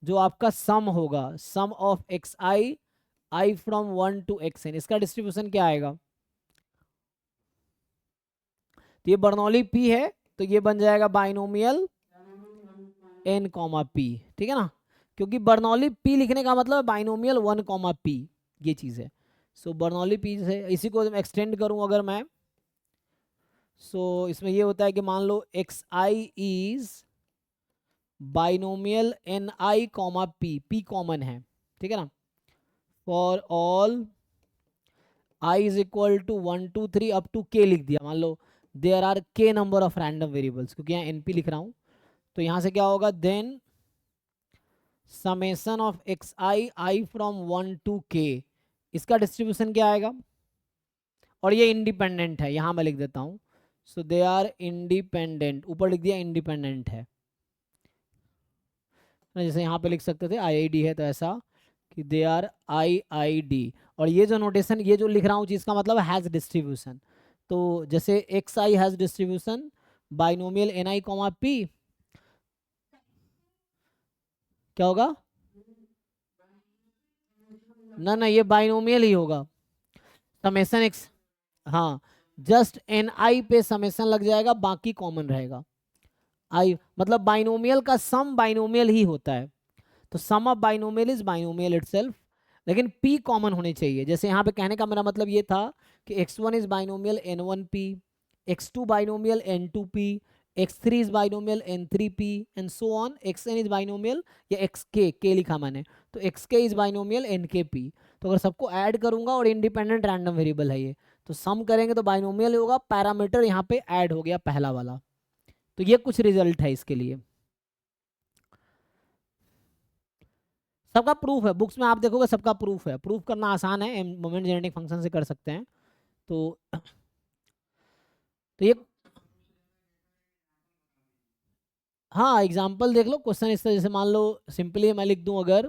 जो आपका सम होगा, sum of x i from 1 to xn, इसका डिस्ट्रीब्यूशन क्या आएगा? तो ये बर्नौली पी है, तो ये बन जाएगा बाइनोमियल n कॉमा पी, ठीक है ना। क्योंकि बर्नौली पी लिखने का मतलब बाइनोमियल 1 कॉमा पी, ये चीज़ है। सो बर्नौली पी से इसी को एक्सटेंड करूं अगर मैं, सो इसमें ये होता है कि मान लो x i is binomial n i comma p, p common है, ठीक है ना, for all i is equal to 1 2 3 up to k लिख दिया। मान लो there are k number of random variables, क्योंकि यहाँ एनपी लिख रहा हूँ, तो यहाँ से क्या होगा, then summation of x i from 1 to k, इसका डिस्ट्रीब्यूशन क्या आएगा? और ये इंडिपेंडेंट है, यहाँ मैं लिख देता हूँ, सो दे आर इंडिपेंडेंट, ऊपर लिख दिया इंडिपेंडेंट है। जैसे यहाँ पे लिख सकते थे IID है, तो ऐसा कि दे आर IID। और ये जो नोटेशन, ये जो लिख रहा हूँ चीज़ का मतलब हैज़ डिस्ट्रीब्यूशन। तो जैसे x i has distribution binomial n i comma p, क्या होगा? ना ये बाइनोमियल ही होगा, समेशन एक्स, हाँ, जस्ट एन आई पे समेशन लग जाएगा, बाकी कॉमन रहेगा। आई मतलब बाइनोमियल का सम बाइनोमियल ही होता है, तो sum of binomial is binomial itself, लेकिन पी कॉमन होने चाहिए। जैसे यहाँ पे कहने का मेरा मतलब ये था कि x1 is binomial n1p, x2 binomial n2p, x3 is binomial n3p and so on, xn is binomial, या xk, k लिखा मैंने, तो xk इज बाइनोमियल nkp। तो अगर सबको ऐड करूंगा और इंडिपेंडेंट रैंडम वेरिएबल है ये, तो सम करेंगे तो बाइनोमियल होगा, पैरामीटर यहाँ पे ऐड हो गया पहला वाला। तो ये कुछ रिजल्ट है इसके लिए। सबका प्रूफ है, बुक्स में आप देखोगे सबका प्रूफ है, प्रूफ करना आसान है, मोमेंट जेनेटिक फंक्शन से कर सकते हैं। तो ये हाँ, एग्जाम्पल देख लो, क्वेश्चन इस तरह, जैसे मान लो सिंपली मैं लिख दूं अगर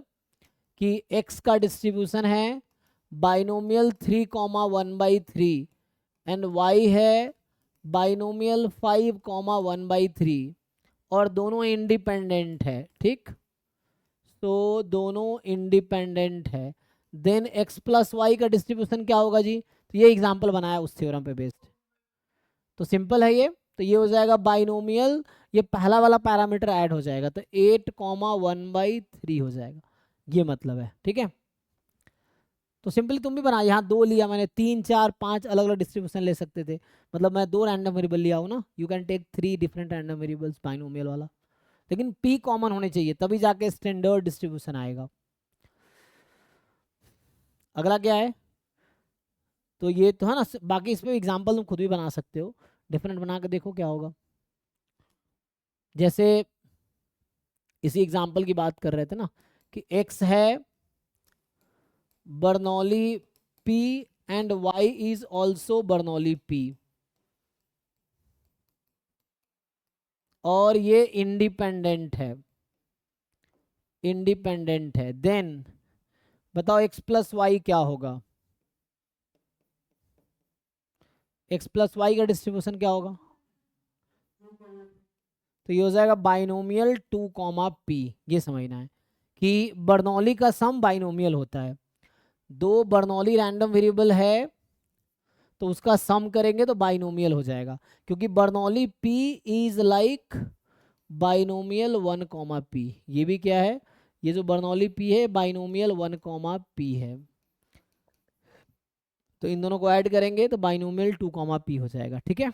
कि x का डिस्ट्रीब्यूशन है बाइनोमियल 3,1/3 एंड y है बाइनोमियल 5,1/3 और दोनों इंडिपेंडेंट है, ठीक, तो दोनों इंडिपेंडेंट है, देन x प्लस वाई का डिस्ट्रीब्यूशन क्या होगा जी? तो ये एग्जाम्पल बनाया उस थ्योरम पे बेस्ड, तो सिंपल है ये। तो ये हो जाएगा बाइनोमियल, ये पहला वाला पैरामीटर ऐड हो जाएगा, तो 8,1/3 हो जाएगा, ये मतलब है, ठीक है। तो सिंपली तुम भी बना, यहाँ दो लिया मैंने, 3 4 5 अलग अलग डिस्ट्रीब्यूशन ले सकते थे, मतलब मैं दो रैंडम वेरिएबल लिया हूँ ना, you can take 3 different random variables binomial वाला, लेकिन पी कॉमन होने चाहिए तभी जाके स्टैंडर्ड डिस्ट्रीब्यूशन आएगा। अगला क्या है? तो ये तो है ना, बाकी इस पे एग्जाम्पल तुम खुद भी बना सकते हो, डिफरेंट बना के देखो क्या होगा। जैसे इसी एग्जाम्पल की बात कर रहे थे ना कि x है Bernoulli p and y is also Bernoulli p, और ये इंडिपेंडेंट है, इंडिपेंडेंट है, देन बताओ x प्लस वाई क्या होगा? x प्लस वाई का डिस्ट्रीब्यूशन क्या होगा? तो ये हो जाएगा बाइनोमियल 2,p। ये समझना है कि बर्नौली का सम बाइनोमियल होता है, दो बर्नौली रैंडम वेरिएबल है तो उसका सम करेंगे तो बाइनोमियल हो जाएगा, क्योंकि Bernoulli p is like binomial 1,p। ये भी क्या है, ये जो बर्नौली p है बाइनोमियल 1,p है, तो इन दोनों को ऐड करेंगे तो बाइनोमियल 2,p हो जाएगा, ठीक है।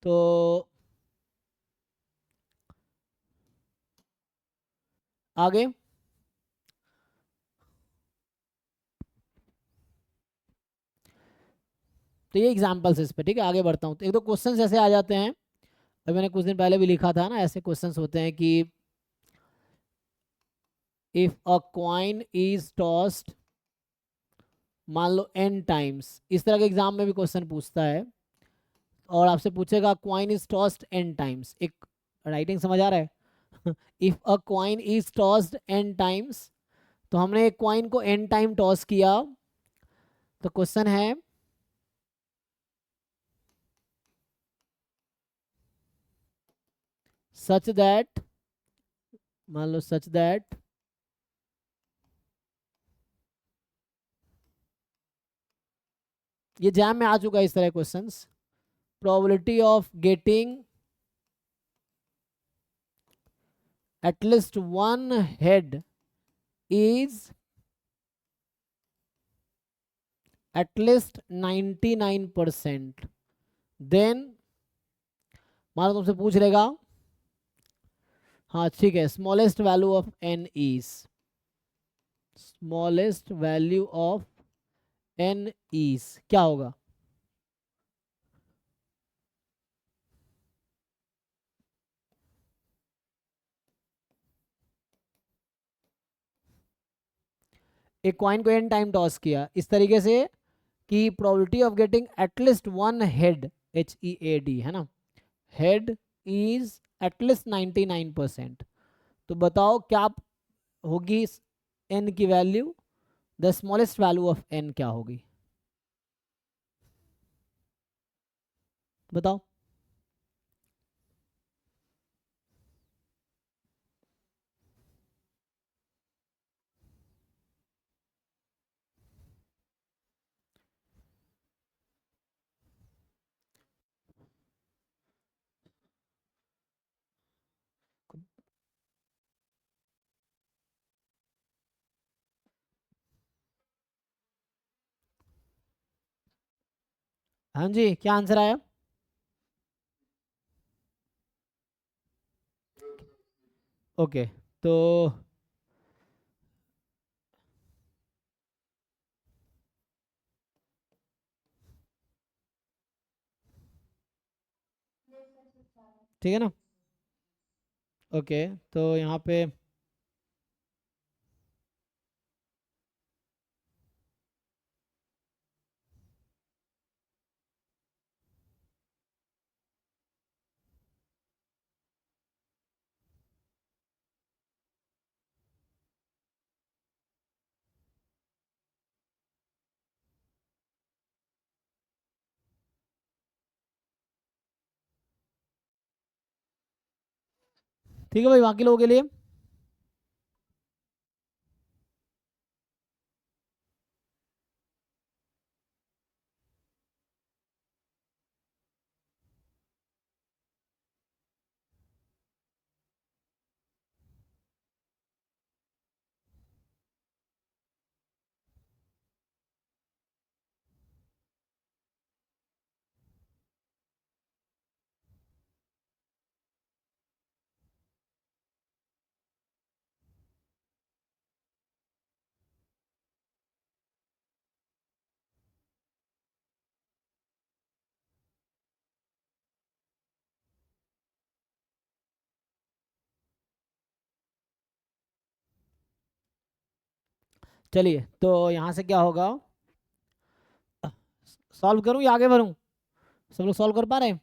तो आगे तो ये एग्जाम्पल्स इस पे, ठीक है। आगे बढ़ता हूँ, तो एक दो क्वेश्चन ऐसे आ जाते हैं, अभी मैंने कुछ दिन पहले भी लिखा था ना, ऐसे क्वेश्चंस होते हैं कि if a coin is tossed, मान लो n टाइम्स, इस तरह के एग्जाम में भी क्वेश्चन पूछता है और आपसे पूछेगा coin is tossed n times, एक राइटिंग समझ आ रहा है if a coin is tossed n times, तो हमने एक कॉइन को n टाइम टॉस किया, तो क्वेश्चन है सच दैट, मान लो सच दैट ये जैम में आ चुका है इस तरह questions, probability of getting at least one head is at least 99%, then मान लो तुमसे पूछ लेगा, हाँ ठीक है, smallest value of n is, smallest value of n is क्या होगा? एक कॉइन को n टाइम टॉस किया इस तरीके से कि probability of getting at least one head, HEAD है ना, हेड इज एटलीस्ट 99%, तो बताओ क्या होगी n की value, the smallest value of n क्या होगी, बताओ। हाँ जी, क्या आंसर आया? ओके, तो ठीक है ना। ओके, तो यहाँ पे ठीक है भाई, बाकी लोगों के लिए चलिए, तो यहाँ से क्या होगा, सॉल्व करूँ या आगे बढ़ूँ? सब लोग सॉल्व कर पा रहे हैं?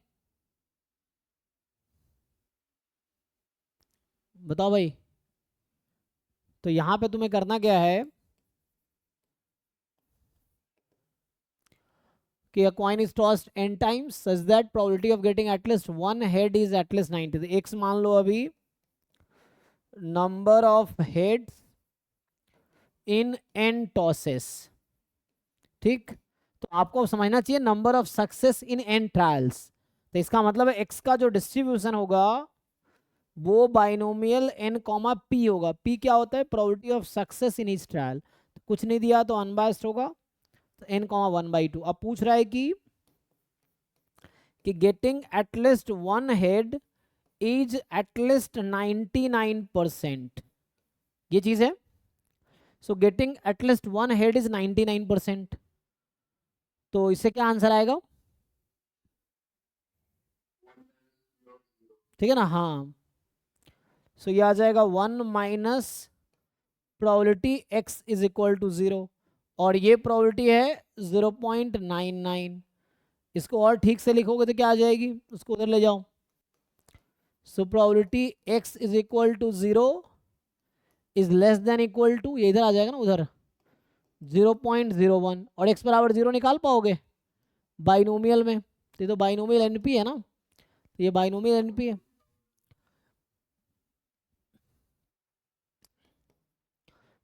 बताओ भाई। तो यहाँ पे तुम्हें करना क्या है कि a coin is tossed n times such that probability of getting at least one head is at least 90, तो x मान लो अभी number of heads in n tosses, ठीक। तो आपको समझना चाहिए number of success in n trials, तो इसका मतलब है x का जो डिस्ट्रीब्यूशन होगा वो बाइनोमियल n कॉमा p होगा। p क्या होता है? Probability of success in each trial, कुछ नहीं दिया तो अनबायस्ड होगा, तो n कॉमा 1/2। अब पूछ रहा है कि getting at least one head is at least 99%, ये चीज है। So getting at least one head is 99%, तो इससे क्या आंसर आएगा? ठीक है ना, हाँ। सो ये आ जाएगा 1 minus probability x is equal to 0, और ये प्रोबेबिलिटी है 0.99। इसको और ठीक से लिखोगे तो क्या आ जाएगी, उसको उधर ले जाओ। So probability x is equal to 0 is less than equal to, ये इधर आ जाएगा ना उधर, 0.01, और x बराबर 0 निकाल पाओगे बाइनोमियल में? तो ये तो बाइनोमियल एनपी है ना, तो ये बाइनोमियल एनपी है।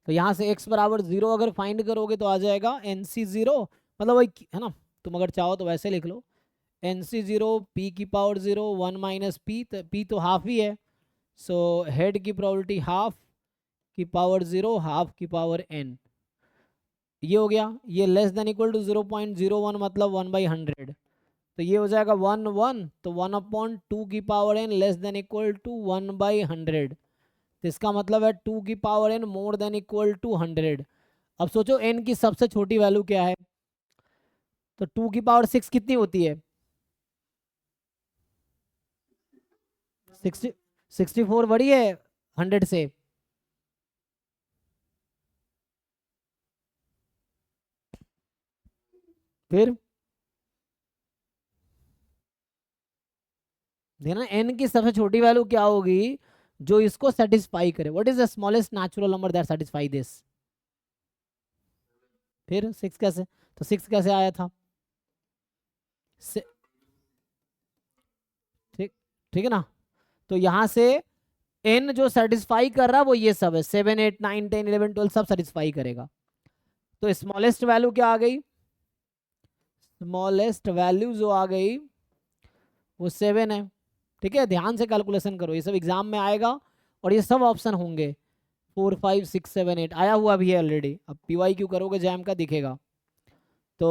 तो यहाँ से x बराबर 0 अगर फाइंड करोगे तो आ जाएगा NC0, मतलब वही है ना, तुम अगर चाहो तो वैसे लिख लो, NC0 p की पावर 0 1 माइनस पी, p तो हाफ ही है, सो हेड की प्रोबेबिलिटी हाफ की पावर 0 हाफ की पावर n, ये हो गया। ये लेस देन इक्वल टू 0.01 मतलब 1/100, तो ये हो जाएगा 1 1, तो 1/2 की power n less than equal to 1/100, तो इसका मतलब है 2 की power n more than equal to 100। अब सोचो n की सबसे छोटी वैल्यू क्या है, तो 2 की पावर 6 कितनी होती है? 60, 64 बड़ी है 100 से। फिर देखना n की सबसे छोटी वैल्यू क्या होगी जो इसको सेटिस्फाई करे। What is the smallest natural number that satisfy this? फिर 6 कैसे, तो 6 कैसे आया था? से- ठीक, ठीक है ना, तो यहाँ से n जो सेटिस्फाई कर रहा है वो ये सब है, 7 8 9 10 11 12 सब सेटिस्फाई करेगा। तो स्मॉलेस्ट वैल्यू क्या आ गई? स्मॉलेस्ट वैल्यू जो आ गई वो 7 है। ठीक है, ध्यान से कैलकुलेशन करो, ये सब एग्जाम में आएगा और ये सब ऑप्शन होंगे, 4 5 6 7 8 आया हुआ भी है ऑलरेडी। अब PYQ करोगे जैम का दिखेगा। तो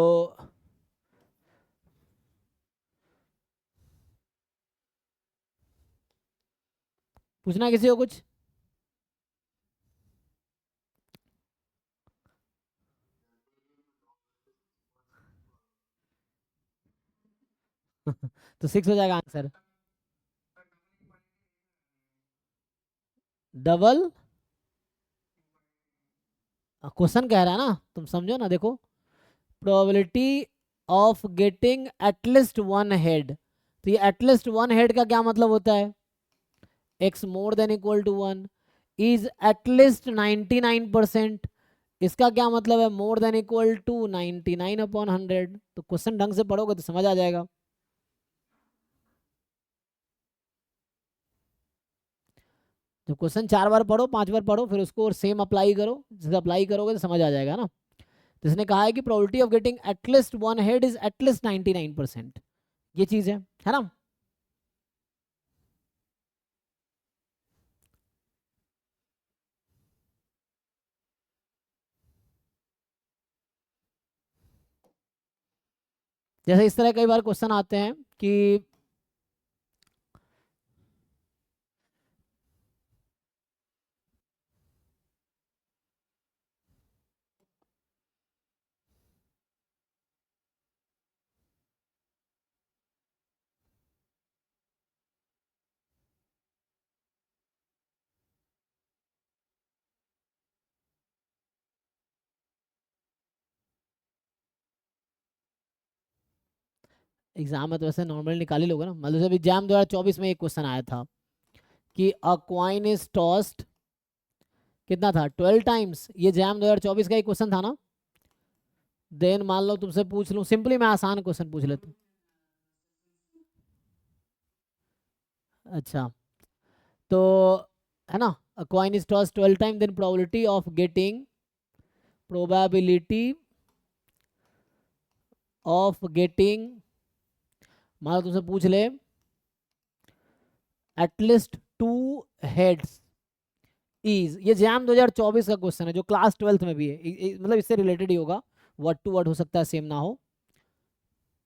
पूछना किसी को कुछ? तो 6 हो जाएगा आंसर। डबल क्वेश्चन कह रहा है ना, तुम समझो ना, देखो probability of getting at least one head, तो ये एटलीस्ट वन हेड का क्या मतलब होता है? x more than equal to 1 is at least 99%, इसका क्या मतलब है? More than equal to 99/100। तो क्वेश्चन ढंग से पढ़ोगे तो समझ आ जाएगा। जब क्वेश्चन 4 बार पढ़ो 5 बार पढ़ो फिर उसको और सेम अप्लाई करो, जैसे अप्लाई करोगे तो समझ आ जाएगा ना। जिसने कहा है कि probability of getting at least one head is at least 99%, ये चीज है ना। जैसे इस तरह कई बार क्वेश्चन आते हैं कि एग्जाम में तो वैसे नॉर्मली निकाल ही लोगे ना, मतलब जब एग्जाम 2024 में एक क्वेश्चन आया था कि अ कॉइन इज टॉस्ड, कितना था, 12 टाइम्स, ये जैम 2024 का एक क्वेश्चन था ना। देन मान लो तुमसे पूछ लूं सिंपली, मैं आसान क्वेश्चन पूछ लेता हूँ। अच्छा, तो है ना, a coin is tossed 12 time then probability of getting, मान लो तुमसे पूछ ले एटलीस्ट 2 हेड्स इज, ये जैम 2024 का क्वेश्चन है जो क्लास 12th में भी है, मतलब इससे रिलेटेड ही होगा, वर्ड टू वर्ड हो सकता है सेम ना हो।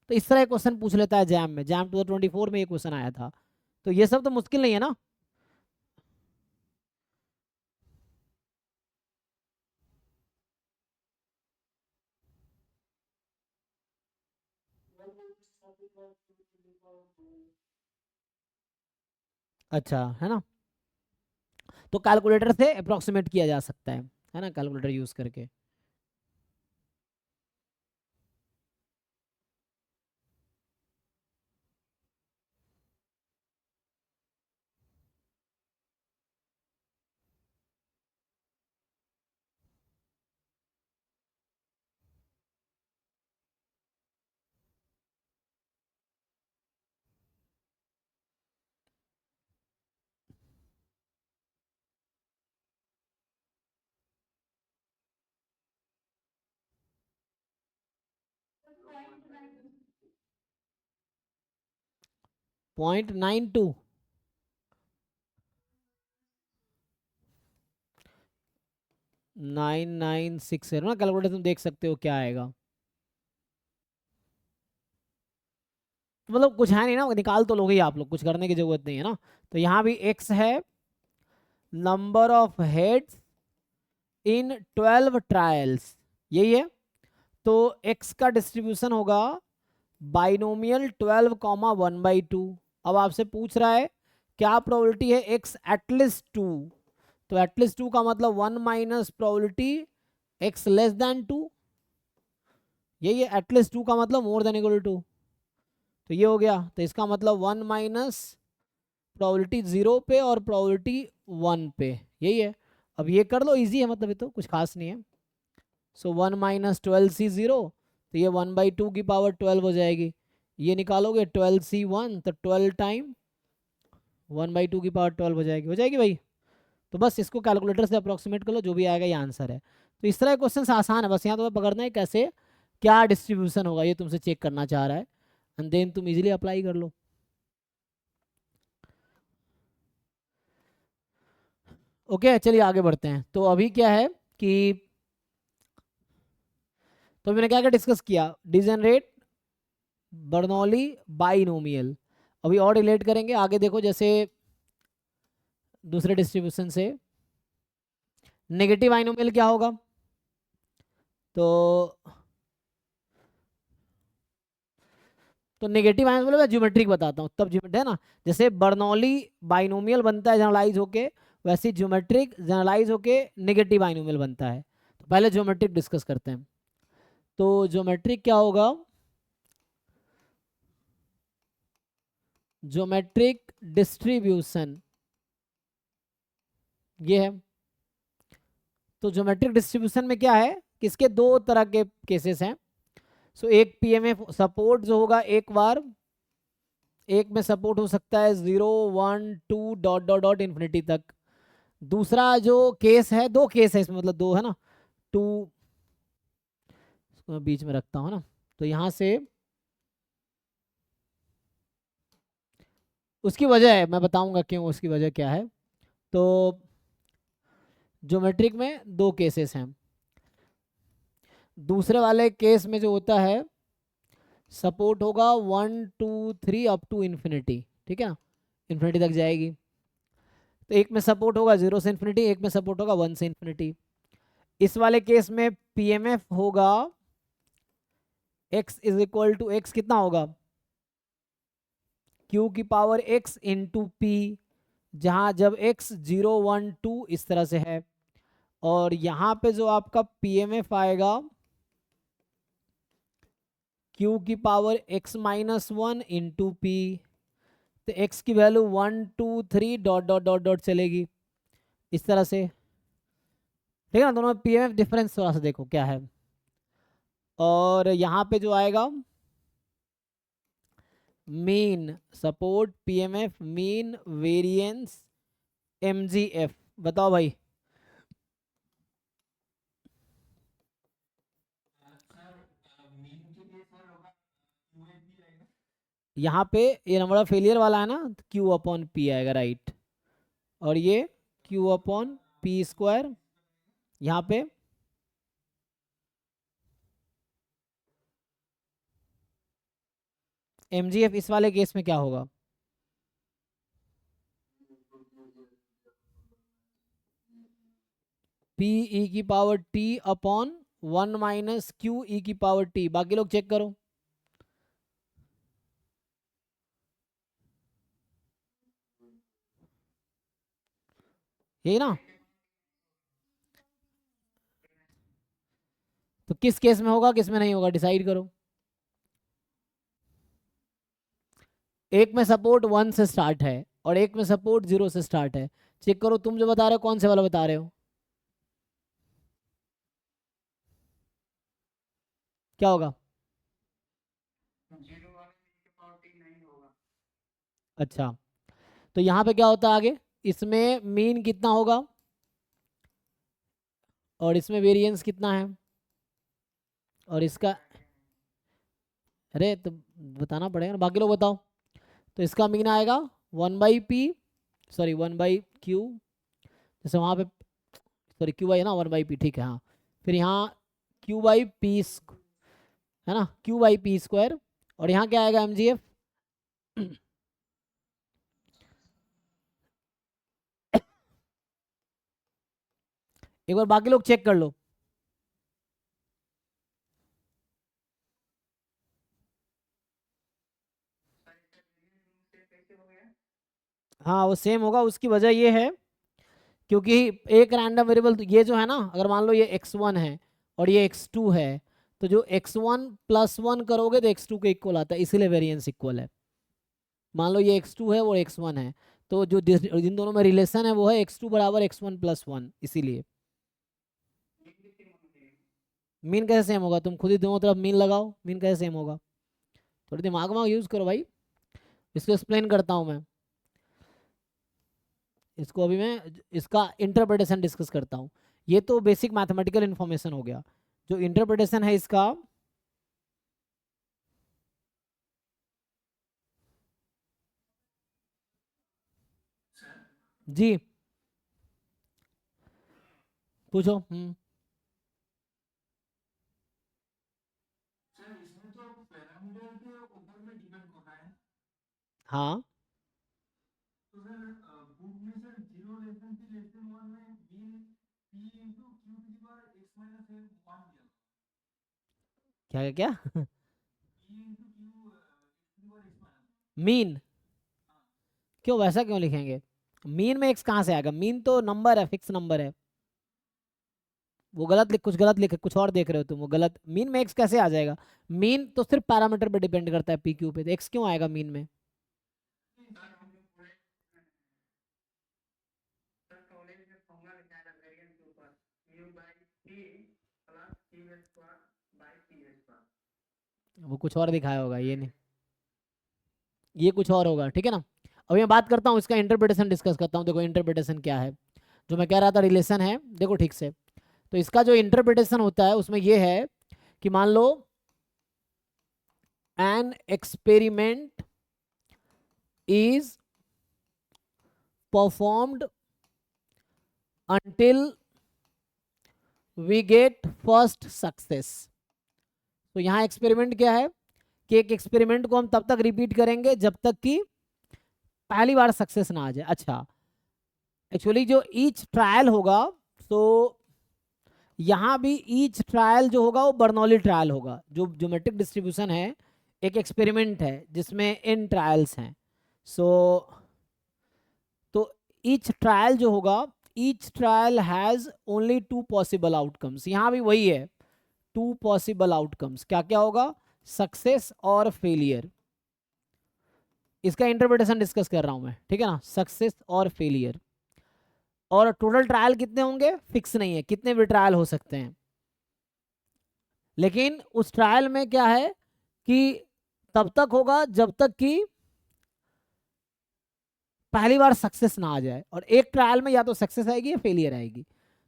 तो इस तरह क्वेश्चन पूछ लेता है जैम में, जैम 2024 में ये क्वेश्चन आया था। तो ये सब तो मुश्किल नहीं है ना। अच्छा है ना, तो कैलकुलेटर से अप्रोक्सीमेट किया जा सकता है ना, कैलकुलेटर यूज करके। .92, 9960 ना, कैलकुलेटर तुम देख सकते हो क्या आएगा। मतलब कुछ है नहीं ना, निकाल तो लोगे ही आप लोग, कुछ करने की जरूरत नहीं है ना। तो यहाँ भी x है, number of heads in 12 trials, यही है। तो x का डिस्ट्रीब्यूशन होगा बाइनोमियल 12, 1/2। अब आपसे पूछ रहा है क्या प्रोबेबिलिटी है x एटलीस्ट 2, तो एटलीस्ट 2 का मतलब 1 minus probability x less than 2, यही है। एटलीस्ट 2 का मतलब मोर देन इक्वल टू, तो ये हो गया। तो इसका मतलब 1 माइनस प्रोबेबिलिटी 0 पे और प्रोबेबिलिटी 1 पे, यही है। अब ये कर लो, इजी है, मतलब ये तो कुछ खास नहीं है। सो 1 माइनस 12c0, तो ये 1/2 की पावर 12 हो जाएगी। ये निकालोगे 12c1, तो 12 टाइम 1/2 की पावर 12 हो जाएगी भाई। तो बस इसको कैलकुलेटर से अप्रोक्सीमेट कर लो, जो भी आएगा ये आंसर है। तो इस तरह क्वेश्चन आसान है, बस यहाँ तुम्हें पकड़ना है कैसे क्या डिस्ट्रीब्यूशन होगा, ये तुमसे चेक करना चाह रहा है, एंड देन तुम इजीली अप्लाई कर लो। ओके चलिए आगे बढ़ते हैं। तो अभी क्या है कि, तो मैंने क्या क्या डिस्कस किया, डिजेनरेट, बर्नौली, बाइनोमियल। अभी और रिलेट करेंगे आगे, देखो जैसे दूसरे डिस्ट्रीब्यूशन से नेगेटिव बाइनोमियल क्या होगा। तो नेगेटिव बाइनोमियल मैं ज्योमेट्रिक बताता हूँ, तब ज्योमेट्री है ना, जैसे बर्नौली बाइनोमियल बनता है जनरलाइज होके, वैसे ज्योमेट्रिक जनरलाइज होके नेगेटिव बाइनोमियल बनता है। तो पहले ज्योमेट्रिक डिस्कस करते हैं। तो ज्योमेट्रिक क्या होगा, ज्योमेट्रिक डिस्ट्रीब्यूशन ये है। तो ज्योमेट्रिक डिस्ट्रीब्यूशन में क्या है, किसके दो तरह के केसेस हैं। सो एक पीएमएफ सपोर्ट जो होगा एक बार, एक में सपोर्ट हो सकता है 0, 1, 2 डॉट डॉट डॉट इन्फिनिटी तक। दूसरा जो केस है, दो केस है इसमें, मतलब दो है ना, टू, मैं बीच में रखता हूँ ना, तो यहाँ से उसकी वजह है, मैं बताऊंगा क्यों, उसकी वजह क्या है। तो ज्योमेट्रिक में दो केसेस हैं। दूसरे वाले केस में जो होता है, सपोर्ट होगा 1, 2, 3 अप टू इन्फिनिटी, ठीक है ना, इन्फिनिटी तक जाएगी। तो एक में सपोर्ट होगा 0 से इन्फिनिटी, एक में सपोर्ट होगा 1 से इन्फिनिटी। इस वाले केस में पीएमएफ होगा x is equal to, x कितना होगा, q की पावर x इंटू पी, जहां जब x 0, 1, 2 इस तरह से है, और यहाँ पे जो आपका पीएमएफ आएगा q की power x minus 1 into p. तो x की value 1, 2, 3 dot dot dot dot चलेगी इस तरह से, ठीक है ना। दोनों में पीएमएफ डिफरेंस थोड़ा सा देखो क्या है। और यहाँ पे जो आएगा mean support, PMF, mean variance, MGF, बताओ भाई। यहाँ पे ये नंबर ऑफ फेलियर वाला है ना, क्यू अपॉन पी आएगा, राइट। और ये क्यू अपॉन पी स्क्वायर, यहाँ पे एमजीएफ इस वाले केस में क्या होगा, पी ई की power T upon 1 minus Q E की पावर टी। बाकी लोग चेक करो। यही ना? तो किस केस में होगा किस में नहीं होगा डिसाइड करो। एक में सपोर्ट 1 से स्टार्ट है और एक में सपोर्ट 0 से स्टार्ट है। चेक करो तुम जो बता रहे हो कौन से वाला बता रहे हो, क्या होगा? अच्छा, तो यहाँ पे क्या होता है आगे, इसमें मीन कितना होगा और इसमें वेरिएंस कितना है और इसका, अरे तो बताना पड़ेगा ना, बाकी लोग बताओ। तो इसका मीन आएगा 1/p, सॉरी 1/q, जैसे वहाँ पे सॉरी क्यू बाई है ना 1/p, ठीक है हाँ। फिर यहाँ q/p है ना, q/p², और यहाँ क्या आएगा mgf एक बार बाकी लोग चेक कर लो। हाँ वो सेम होगा, उसकी वजह ये है क्योंकि एक रैंडम वेरिएबल ये जो है ना, अगर मान लो ये x1 है और ये x2 है, तो जो x1 + 1 करोगे तो x2 के इक्वल आता है, इसीलिए वेरिएंस इक्वल है। मान लो ये x2 है वो x1 है, तो जो जिन दोनों में रिलेशन है वो है x2 = x1 + 1, इसीलिए। मीन कैसे सेम होगा, तुम खुद ही दोनों तरफ मीन लगाओ, मीन कैसे सेम होगा? थोड़ी दिमाग यूज करो भाई, इसको एक्सप्लेन करता हूँ मैं। इसको अभी मैं इसका इंटरप्रिटेशन डिस्कस करता हूँ। ये तो बेसिक मैथमेटिकल इंफॉर्मेशन हो गया, जो इंटरप्रिटेशन है इसका, जी पूछो। हाँ क्या क्या क्या मीन, क्यों वैसा क्यों लिखेंगे? मीन में एक्स कहाँ से आएगा, मीन तो नंबर है, फिक्स नंबर है। वो गलत लिख, कुछ गलत लिखे, कुछ और देख रहे हो तुम, वो गलत। मीन में एक्स कैसे आ जाएगा? मीन तो सिर्फ पैरामीटर पे डिपेंड करता है, पी क्यू पे, तो एक्स क्यों आएगा मीन में? वो कुछ और दिखाया होगा, ये नहीं, ये कुछ और होगा, ठीक है ना। अभी मैं बात करता हूँ इसका इंटरप्रिटेशन डिस्कस करता हूँ। देखो इंटरप्रिटेशन क्या है, जो मैं कह रहा था रिलेशन है, देखो ठीक से। तो इसका जो इंटरप्रिटेशन होता है उसमें ये है कि मान लो an experiment is performed until we get first success। तो यहाँ एक्सपेरिमेंट क्या है कि एक एक्सपेरिमेंट को हम तब तक रिपीट करेंगे जब तक कि पहली बार सक्सेस ना आ जाए। अच्छा, एक्चुअली जो ईच ट्रायल होगा, तो यहाँ भी ईच ट्रायल जो होगा वो बर्नौली ट्रायल होगा। जो ज्योमेट्रिक डिस्ट्रीब्यूशन है, एक एक्सपेरिमेंट है जिसमें n ट्रायल्स हैं। सो तो ईच ट्रायल जो होगा, each trial has only 2 possible outcomes. यहाँ भी वही है, 2 पॉसिबल आउटकम्स, क्या क्या होगा, सक्सेस और फेलियर। इसका इंटरप्रिटेशन डिस्कस कर रहा हूं मैं, ठीक है ना, सक्सेस और फेलियर। और टोटल ट्रायल कितने होंगे फिक्स नहीं है, कितने भी ट्रायल हो सकते हैं, लेकिन उस ट्रायल में क्या है कि तब तक होगा जब तक कि पहली बार सक्सेस ना आ जाए, और एक ट्रायल में या तो सक्सेस आएगी या फेलियर आएगी।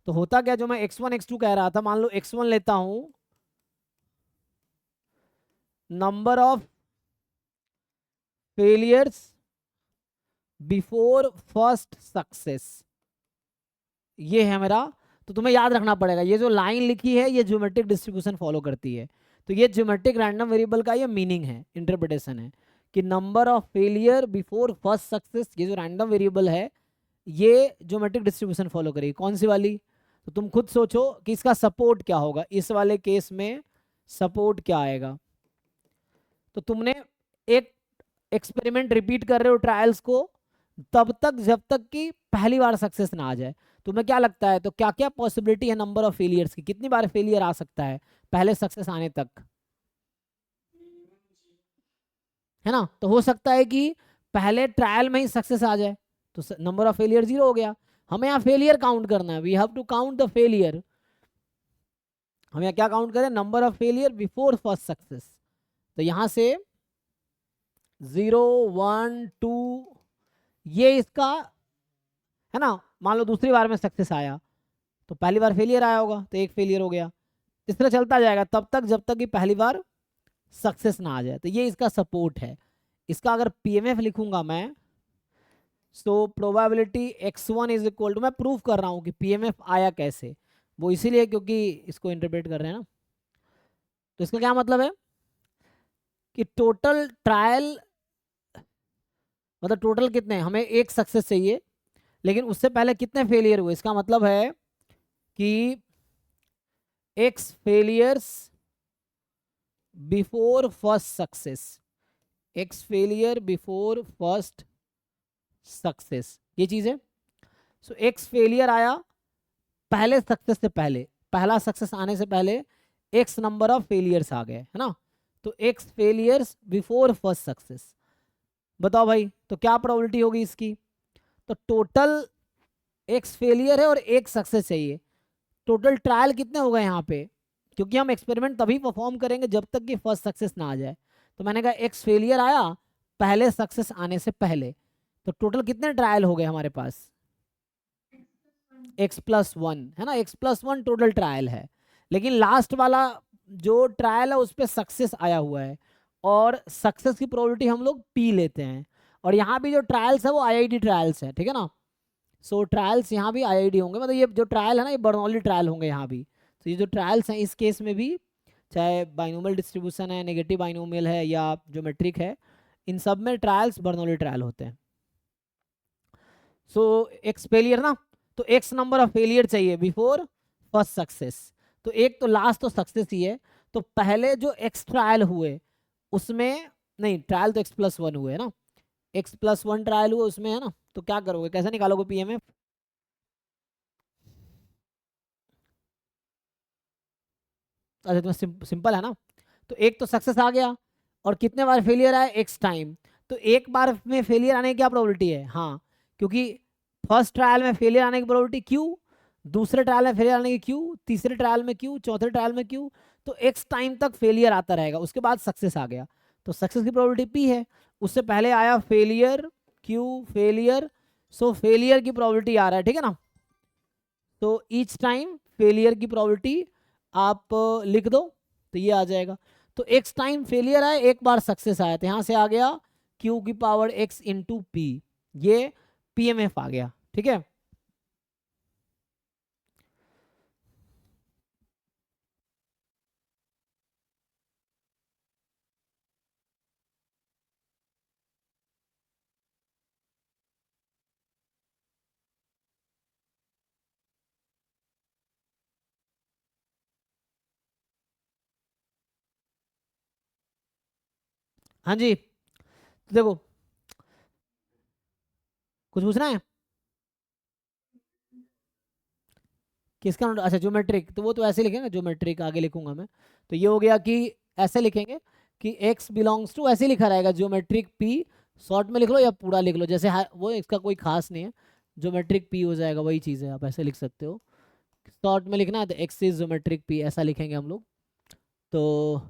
तो होता क्या, जो मैं x1 x2 कह रहा था, मान लो x1 लेता हूं, number of failures before first success, ये है मेरा। तो तुम्हें याद रखना पड़ेगा, ये जो लाइन लिखी है ये ज्योमेट्रिक डिस्ट्रीब्यूशन फॉलो करती है। तो ये ज्योमेट्रिक रैंडम वेरिएबल का ये मीनिंग है, इंटरप्रिटेशन है कि number of failure before first success, ये जो रैंडम वेरिएबल है ये ज्योमेट्रिक डिस्ट्रीब्यूशन फॉलो करेगी। कौन सी वाली? तो तुम खुद सोचो कि इसका सपोर्ट क्या होगा, इस वाले केस में सपोर्ट क्या आएगा। तो तुमने एक एक्सपेरिमेंट रिपीट कर रहे हो ट्रायल्स को, तब तक जब तक कि पहली बार सक्सेस ना आ जाए। तुम्हें क्या लगता है, तो क्या क्या पॉसिबिलिटी है नंबर ऑफ फेलियर्स की, कितनी बार फेलियर आ सकता है पहले सक्सेस आने तक, है ना? तो हो सकता है कि पहले ट्रायल में ही सक्सेस आ जाए, तो नंबर ऑफ फेलियर 0 हो गया। हमें यहाँ फेलियर काउंट करना है, we have to count the failure. हम यहाँ क्या काउंट करें, number of failure before first success. तो यहाँ से 0 1 2, ये इसका है ना। मान लो दूसरी बार में सक्सेस आया, तो पहली बार फेलियर आया होगा, तो एक फेलियर हो गया। इस तरह चलता जाएगा तब तक जब तक कि पहली बार सक्सेस ना आ जाए। तो ये इसका सपोर्ट है। इसका अगर पीएमएफ लिखूंगा मैं, so probability x1 is equal to, मैं प्रूफ कर रहा हूँ कि पीएमएफ आया कैसे, वो इसीलिए क्योंकि इसको इंटरप्रेट कर रहे हैं ना। तो इसका क्या मतलब है कि टोटल ट्रायल, मतलब टोटल कितने, हमें एक सक्सेस चाहिए लेकिन उससे पहले कितने फेलियर हुए। इसका मतलब है कि x failures before first success, x failure before first success, ये चीज है। सो x फेलियर आया पहले सक्सेस से पहले, पहला सक्सेस आने से पहले x नंबर ऑफ फेलियर्स आ गए, है ना। तो x failures before first success. बताओ भाई, तो क्या प्रोबेबिलिटी होगी इसकी। तो टोटल x फेलियर है और एक सक्सेस चाहिए, टोटल ट्रायल कितने हो गए यहाँ पे, क्योंकि हम एक्सपेरिमेंट तभी परफॉर्म करेंगे जब तक कि फर्स्ट सक्सेस ना आ जाए। तो मैंने कहा एक्स फेलियर आया पहले सक्सेस आने से पहले, तो टोटल कितने ट्रायल हो गए हमारे पास, x+1, है ना। x+1 टोटल ट्रायल है, लेकिन लास्ट वाला जो ट्रायल है उस पर सक्सेस आया हुआ है, और सक्सेस की प्रोबेबिलिटी हम लोग p लेते हैं। और यहाँ भी जो ट्रायल्स है वो IID ट्रायल्स है, ठीक है ना। सो ट्रायल्स यहाँ भी IID होंगे, मतलब ये जो ट्रायल है ना ये बर्नौली ट्रायल होंगे यहाँ भी। तो ये जो ट्रायल्स हैं इस केस में भी, चाहे बाइनोमियल डिस्ट्रीब्यूशन है, नेगेटिव बाइनोमियल है या ज्योमेट्रिक है, इन सब में ट्रायल्स बर्नौली ट्रायल होते हैं। सो एक्स फेलियर ना, तो एक्स नंबर ऑफ फेलियर चाहिए बिफोर फर्स्ट सक्सेस। तो एक तो लास्ट तो सक्सेस ही है, तो पहले जो एक्स ट्रायल हुए उसमें, नहीं ट्रायल तो x+1 हुए है ना, x+1 ट्रायल हुए उसमें, है ना। तो क्या करोगे, कैसे निकालोगे पीएमएफ। अच्छा तुम्हें सिंपल है ना। तो एक तो सक्सेस आ गया, और कितने बार फेलियर आया, एक्स टाइम। तो एक बार में फेलियर आने की क्या प्रोबेबिलिटी है, हाँ, क्योंकि फर्स्ट ट्रायल में फेलियर आने की प्रोबेबिलिटी क्यू, दूसरे ट्रायल में फेलियर आने की क्यू, तीसरे ट्रायल में क्यू, चौथे ट्रायल में क्यू। तो एक्स टाइम तक फेलियर आता रहेगा, उसके बाद सक्सेस आ गया, तो सक्सेस की प्रोबेबिलिटी पी है। उससे पहले आया फेलियर, क्यू फेलियर, सो फेलियर की प्रोबेबिलिटी आ रहा है, ठीक है ना। तो ईच टाइम फेलियर की प्रोबेबिलिटी आप लिख दो, तो ये आ जाएगा। तो एक्स टाइम फेलियर आया, एक बार सक्सेस आया, तो यहाँ से आ गया क्यू की पावर x इंटू पी, ये पीएमएफ आ गया, ठीक है। हाँ जी, तो देखो कुछ पूछना है किसका नोट, अच्छा ज्योमेट्रिक, तो वो तो ऐसे लिखेंगे, ज्योमेट्रिक आगे लिखूंगा मैं। तो ये हो गया कि ऐसे लिखेंगे कि x बिलोंग्स टू, ऐसे लिखा रहेगा ज्योमेट्रिक p, शॉर्ट में लिख लो या पूरा लिख लो, जैसे वो इसका कोई खास नहीं है, ज्योमेट्रिक p हो जाएगा, वही चीज़ है, आप ऐसे लिख सकते हो। शॉर्ट में लिखना है तो x इज ज्योमेट्रिक p, ऐसा लिखेंगे हम लोग। तो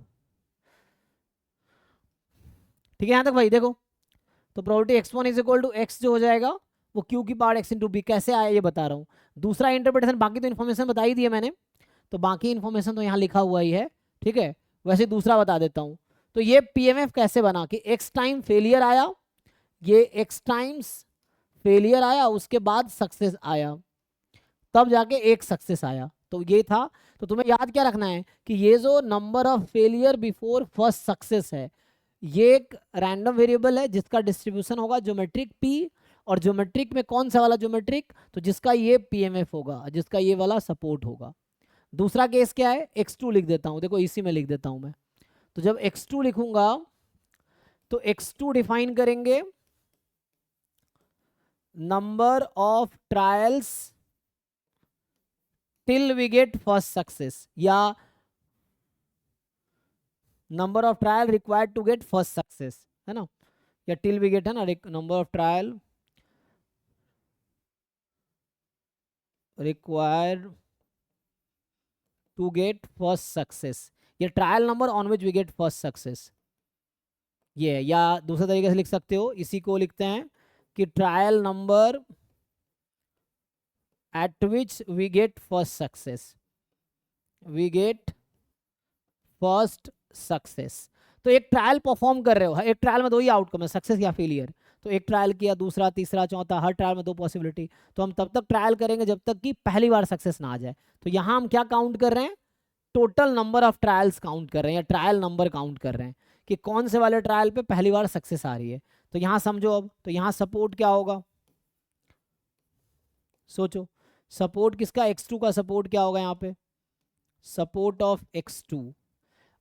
ठीक है यहाँ तक भाई, देखो तो probability x1 is equal to x जो हो जाएगा वो q की पावर x इंटू बी, कैसे आया ये बता रहा हूँ। दूसरा इंटरप्रिटेशन, बाकी तो इन्फॉर्मेशन बता ही दी है मैंने, तो बाकी इन्फॉर्मेशन तो यहाँ लिखा हुआ ही है, ठीक है। वैसे दूसरा बता देता हूँ। तो ये पीएमएफ कैसे बना कि एक्स टाइम फेलियर आया, ये एक्स टाइम्स फेलियर आया, उसके बाद सक्सेस आया, तब जाके एक सक्सेस आया, तो ये था। तो तुम्हें याद क्या रखना है कि ये जो number of failure before first success है, ये एक रैंडम वेरिएबल है जिसका डिस्ट्रीब्यूशन होगा ज्योमेट्रिक पी, और ज्योमेट्रिक में कौन सा वाला ज्योमेट्रिक, तो जिसका ये पीएमएफ होगा, जिसका ये वाला सपोर्ट होगा। दूसरा केस क्या है, x2 लिख देता हूँ, देखो इसी में लिख देता हूँ मैं। तो जब x2 लिखूंगा तो x2 डिफाइन करेंगे number of trials till we get first success, या number of trial required to get first success, है ना, या टिल वी गेट, है ना, number of trial required to get first success, ये trial number on which we get first success, ये है। या दूसरे तरीके से लिख सकते हो, इसी को लिखते हैं कि trial number at which we get first success, we get first success. तो एक ट्रायल परफॉर्म कर रहे हो, एक ट्रायल में दो ही आउटकम है, सक्सेस या फेलियर। तो एक ट्रायल किया, दूसरा, तीसरा, चौथा, हर ट्रायल में दो पॉसिबिलिटी। तो हम तब तक ट्रायल करेंगे जब तक कि पहली बार सक्सेस ना आ जाए। तो यहाँ हम क्या काउंट कर रहे हैं, total number of trials count कर रहे हैं, या ट्रायल नंबर काउंट कर रहे हैं कि कौन से वाले ट्रायल पे पहली बार सक्सेस आ रही है। तो यहाँ समझो अब, तो यहाँ सपोर्ट क्या होगा, सोचो, सपोर्ट किसका, x2 का सपोर्ट क्या होगा यहाँ पे, सपोर्ट ऑफ x2।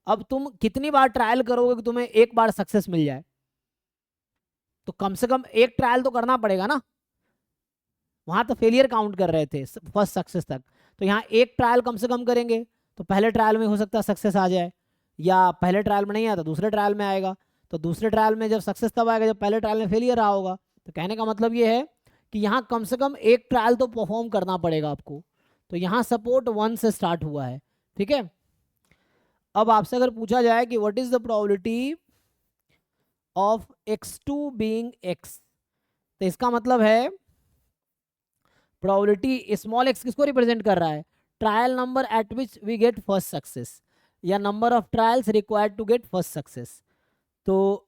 अब तुम कितनी बार ट्रायल करोगे कि तुम्हें एक बार सक्सेस मिल जाए, तो कम से कम एक ट्रायल तो करना पड़ेगा ना। वहां तो फेलियर काउंट कर रहे थे फर्स्ट सक्सेस तक, तो यहाँ एक ट्रायल कम से कम करेंगे, तो पहले ट्रायल में हो सकता है सक्सेस आ जाए, या पहले ट्रायल में नहीं आया तो दूसरे ट्रायल में आएगा। तो दूसरे ट्रायल में जब सक्सेस तब आएगा जब पहले ट्रायल में फेलियर रहा होगा। तो कहने का मतलब ये है कि यहाँ कम से कम एक ट्रायल तो परफॉर्म करना पड़ेगा आपको। तो यहाँ सपोर्ट 1 से स्टार्ट हुआ है, ठीक है। अब आपसे अगर पूछा जाए कि what is the probability of x2 being x, तो इसका मतलब है प्रोबेबिलिटी स्मॉल x किसको रिप्रेजेंट कर रहा है, trial number at which we get first success, या number of trials required to get first success. तो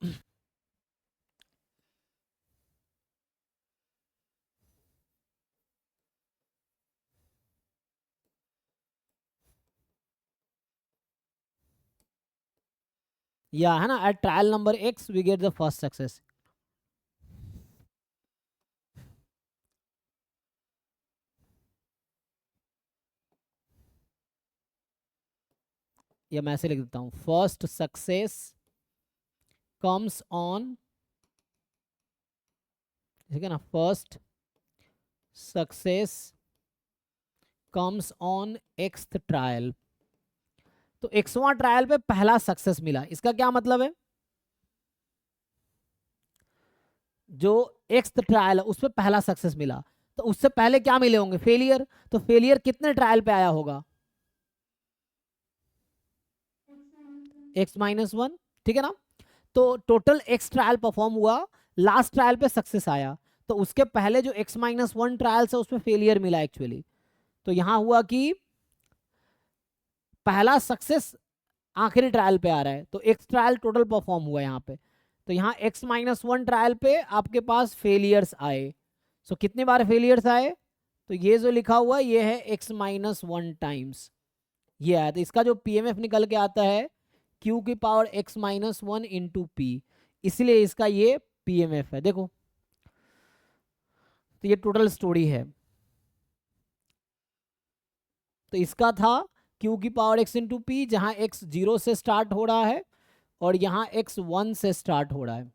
या है ना, at trial number x we get the first success. या मैं ऐसे लिख देता हूं, फर्स्ट सक्सेस कम्स ऑन, ठीक है ना, first success comes on xth trial. तो एक्सवां ट्रायल पे पहला सक्सेस मिला, इसका क्या मतलब है, जो एक्स्थ ट्रायल है उस पर पहला सक्सेस मिला, तो उससे पहले क्या मिले होंगे, फेलियर। तो फेलियर कितने ट्रायल पे आया होगा, x-1, ठीक है ना। तो टोटल x ट्रायल परफॉर्म हुआ, लास्ट ट्रायल पे सक्सेस आया, तो उसके पहले जो x-1 ट्रायल्स है उसमें फेलियर मिला एक्चुअली। तो यहां हुआ कि पहला सक्सेस आखिरी ट्रायल पे आ रहा है, तो x ट्रायल टोटल परफॉर्म हुआ यहाँ पे। तो यहाँ x-1 ट्रायल पे आपके पास फेलियर्स आए। सो कितनी बार फेलियर्स आए, तो ये जो लिखा हुआ ये है x-1 टाइम्स, ये आया। तो इसका जो पीएमएफ निकल के आता है q की पावर x-1 इंटू पी, इसलिए इसका ये पीएमएफ है। देखो, तो ये टोटल स्टोरी है। तो इसका था q की पावर x इंटू पी, जहां x 0 से स्टार्ट हो रहा है और यहाँ x 1 से स्टार्ट हो रहा है।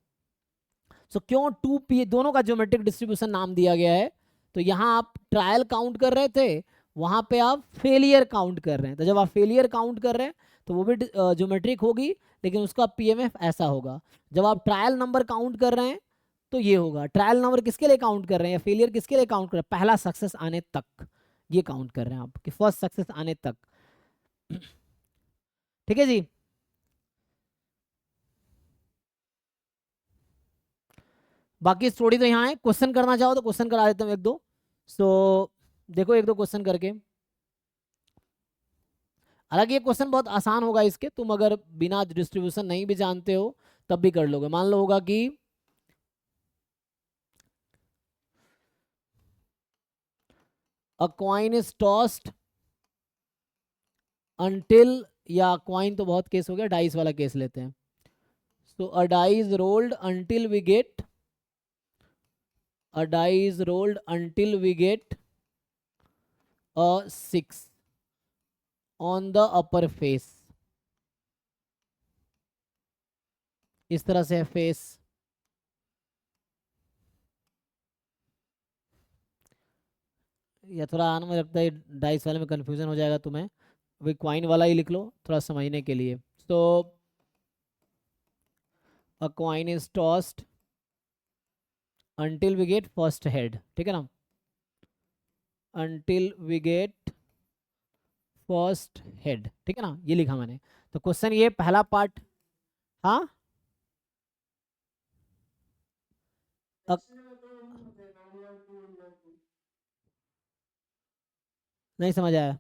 सो क्यों 2p, दोनों का ज्योमेट्रिक डिस्ट्रीब्यूशन नाम दिया गया है। तो यहाँ आप ट्रायल काउंट कर रहे थे, वहां पे आप फेलियर काउंट कर रहे हैं। तो जब आप फेलियर काउंट कर रहे हैं तो वो भी ज्योमेट्रिक होगी, लेकिन उसका पीएमएफ ऐसा होगा। जब आप ट्रायल नंबर काउंट कर रहे हैं तो ये होगा। ट्रायल नंबर किसके लिए काउंट कर रहे हैं, या फेलियर किसके लिए काउंट कर रहे हैं, पहला सक्सेस आने तक ये काउंट कर रहे हैं आप, कि फर्स्ट सक्सेस आने तक। ठीक है जी। बाकी स्टोरी तो यहाँ है, क्वेश्चन करना चाहो तो क्वेश्चन करा देता हूँ एक दो। सो देखो एक दो क्वेश्चन करके। हालांकि ये क्वेश्चन बहुत आसान होगा, इसके तुम अगर बिना डिस्ट्रीब्यूशन नहीं भी जानते हो तब भी कर लोगे। मान लो होगा कि अ कॉइन इज टॉस्ड अनटिल, या कॉइन तो बहुत केस हो गया, डाइस वाला केस लेते हैं। So a die is rolled until we get, a die is rolled until we get a 6 on the upper face, इस तरह से है फेस। या थोड़ा आना, मुझे लगता है डाइस वाले में कंफ्यूजन हो जाएगा तुम्हें, अभी क्वाइन वाला ही लिख लो थोड़ा समझने के लिए। तो a coin is tossed until we get first head, ठीक है ना, until we get first head, ठीक है ना, ये लिखा मैंने। तो क्वेश्चन ये पहला पार्ट, हाँ अब नहीं समझ आया।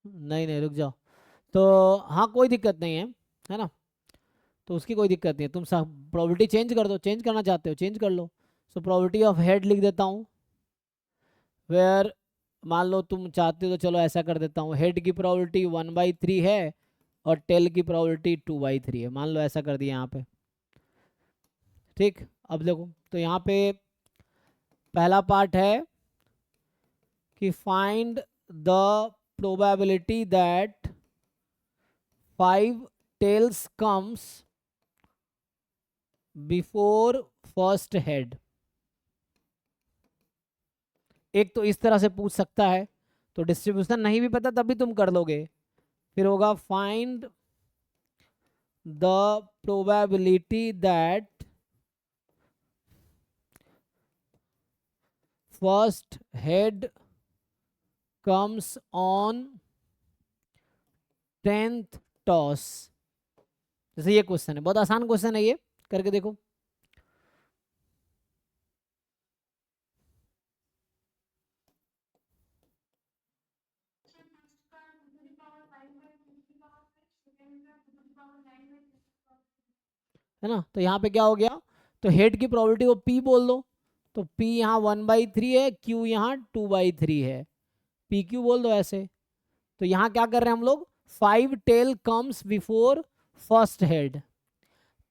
नहीं नहीं रुक जाओ। तो हाँ कोई दिक्कत नहीं है ना, तो उसकी कोई दिक्कत नहीं है, तुम सब प्रोबेबिलिटी चेंज कर दो, चेंज करना चाहते हो चेंज कर लो। सो प्रोबेबिलिटी ऑफ हेड लिख देता हूँ, वेयर मान लो तुम चाहते हो तो चलो ऐसा कर देता हूँ, हेड की प्रोबेबिलिटी 1/3 है और टेल की प्रोबेबिलिटी 2/3 है, मान लो ऐसा कर दिया यहाँ पे। ठीक, अब देखो तो यहाँ पे पहला पार्ट है कि find the probability that 5 tails comes before first head. एक तो इस तरह से पूछ सकता है, तो डिस्ट्रीब्यूशन नहीं भी पता तब भी तुम कर लोगे, फिर होगा find the probability that first head comes on 10th toss. जैसे ये क्वेश्चन है, बहुत आसान क्वेश्चन है ये, करके देखो। है ना, तो यहाँ पे क्या हो गया, तो हेड की प्रोबेबिलिटी को पी बोल दो, तो पी यहाँ 1/3 है, क्यू यहाँ 2/3 है, पी क्यू बोल दो ऐसे। तो यहाँ क्या कर रहे हैं हम लोग, 5 tail comes before first head,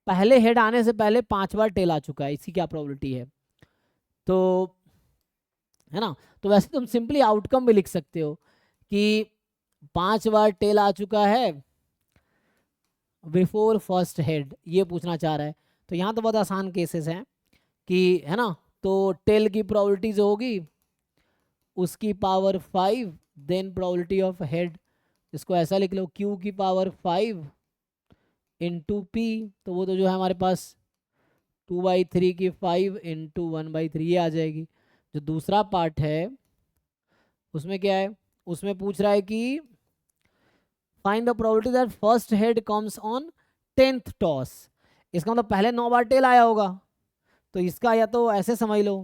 पहले हेड आने से पहले 5 बार टेल आ चुका है, इसकी क्या प्रोबेबिलिटी है। तो है ना, तो वैसे तुम सिंपली आउटकम भी लिख सकते हो कि 5 बार टेल आ चुका है बिफोर फर्स्ट हेड, ये पूछना चाह रहा है। तो यहाँ तो बहुत आसान केसेस हैं कि, है ना, तो टेल की प्रोबेबिलिटी जो होगी उसकी power 5, then probability of head, इसको ऐसा लिख लो क्यू की पावर 5 इंटू पी, तो वो तो जो है हमारे पास 2/3 की 5 इंटू 1/3 ये आ जाएगी। जो दूसरा पार्ट है उसमें क्या है, उसमें पूछ रहा है कि find the probability that first head comes on 10th toss, इसका मतलब पहले 9 बार टेल आया होगा, तो इसका या तो ऐसे समझ लो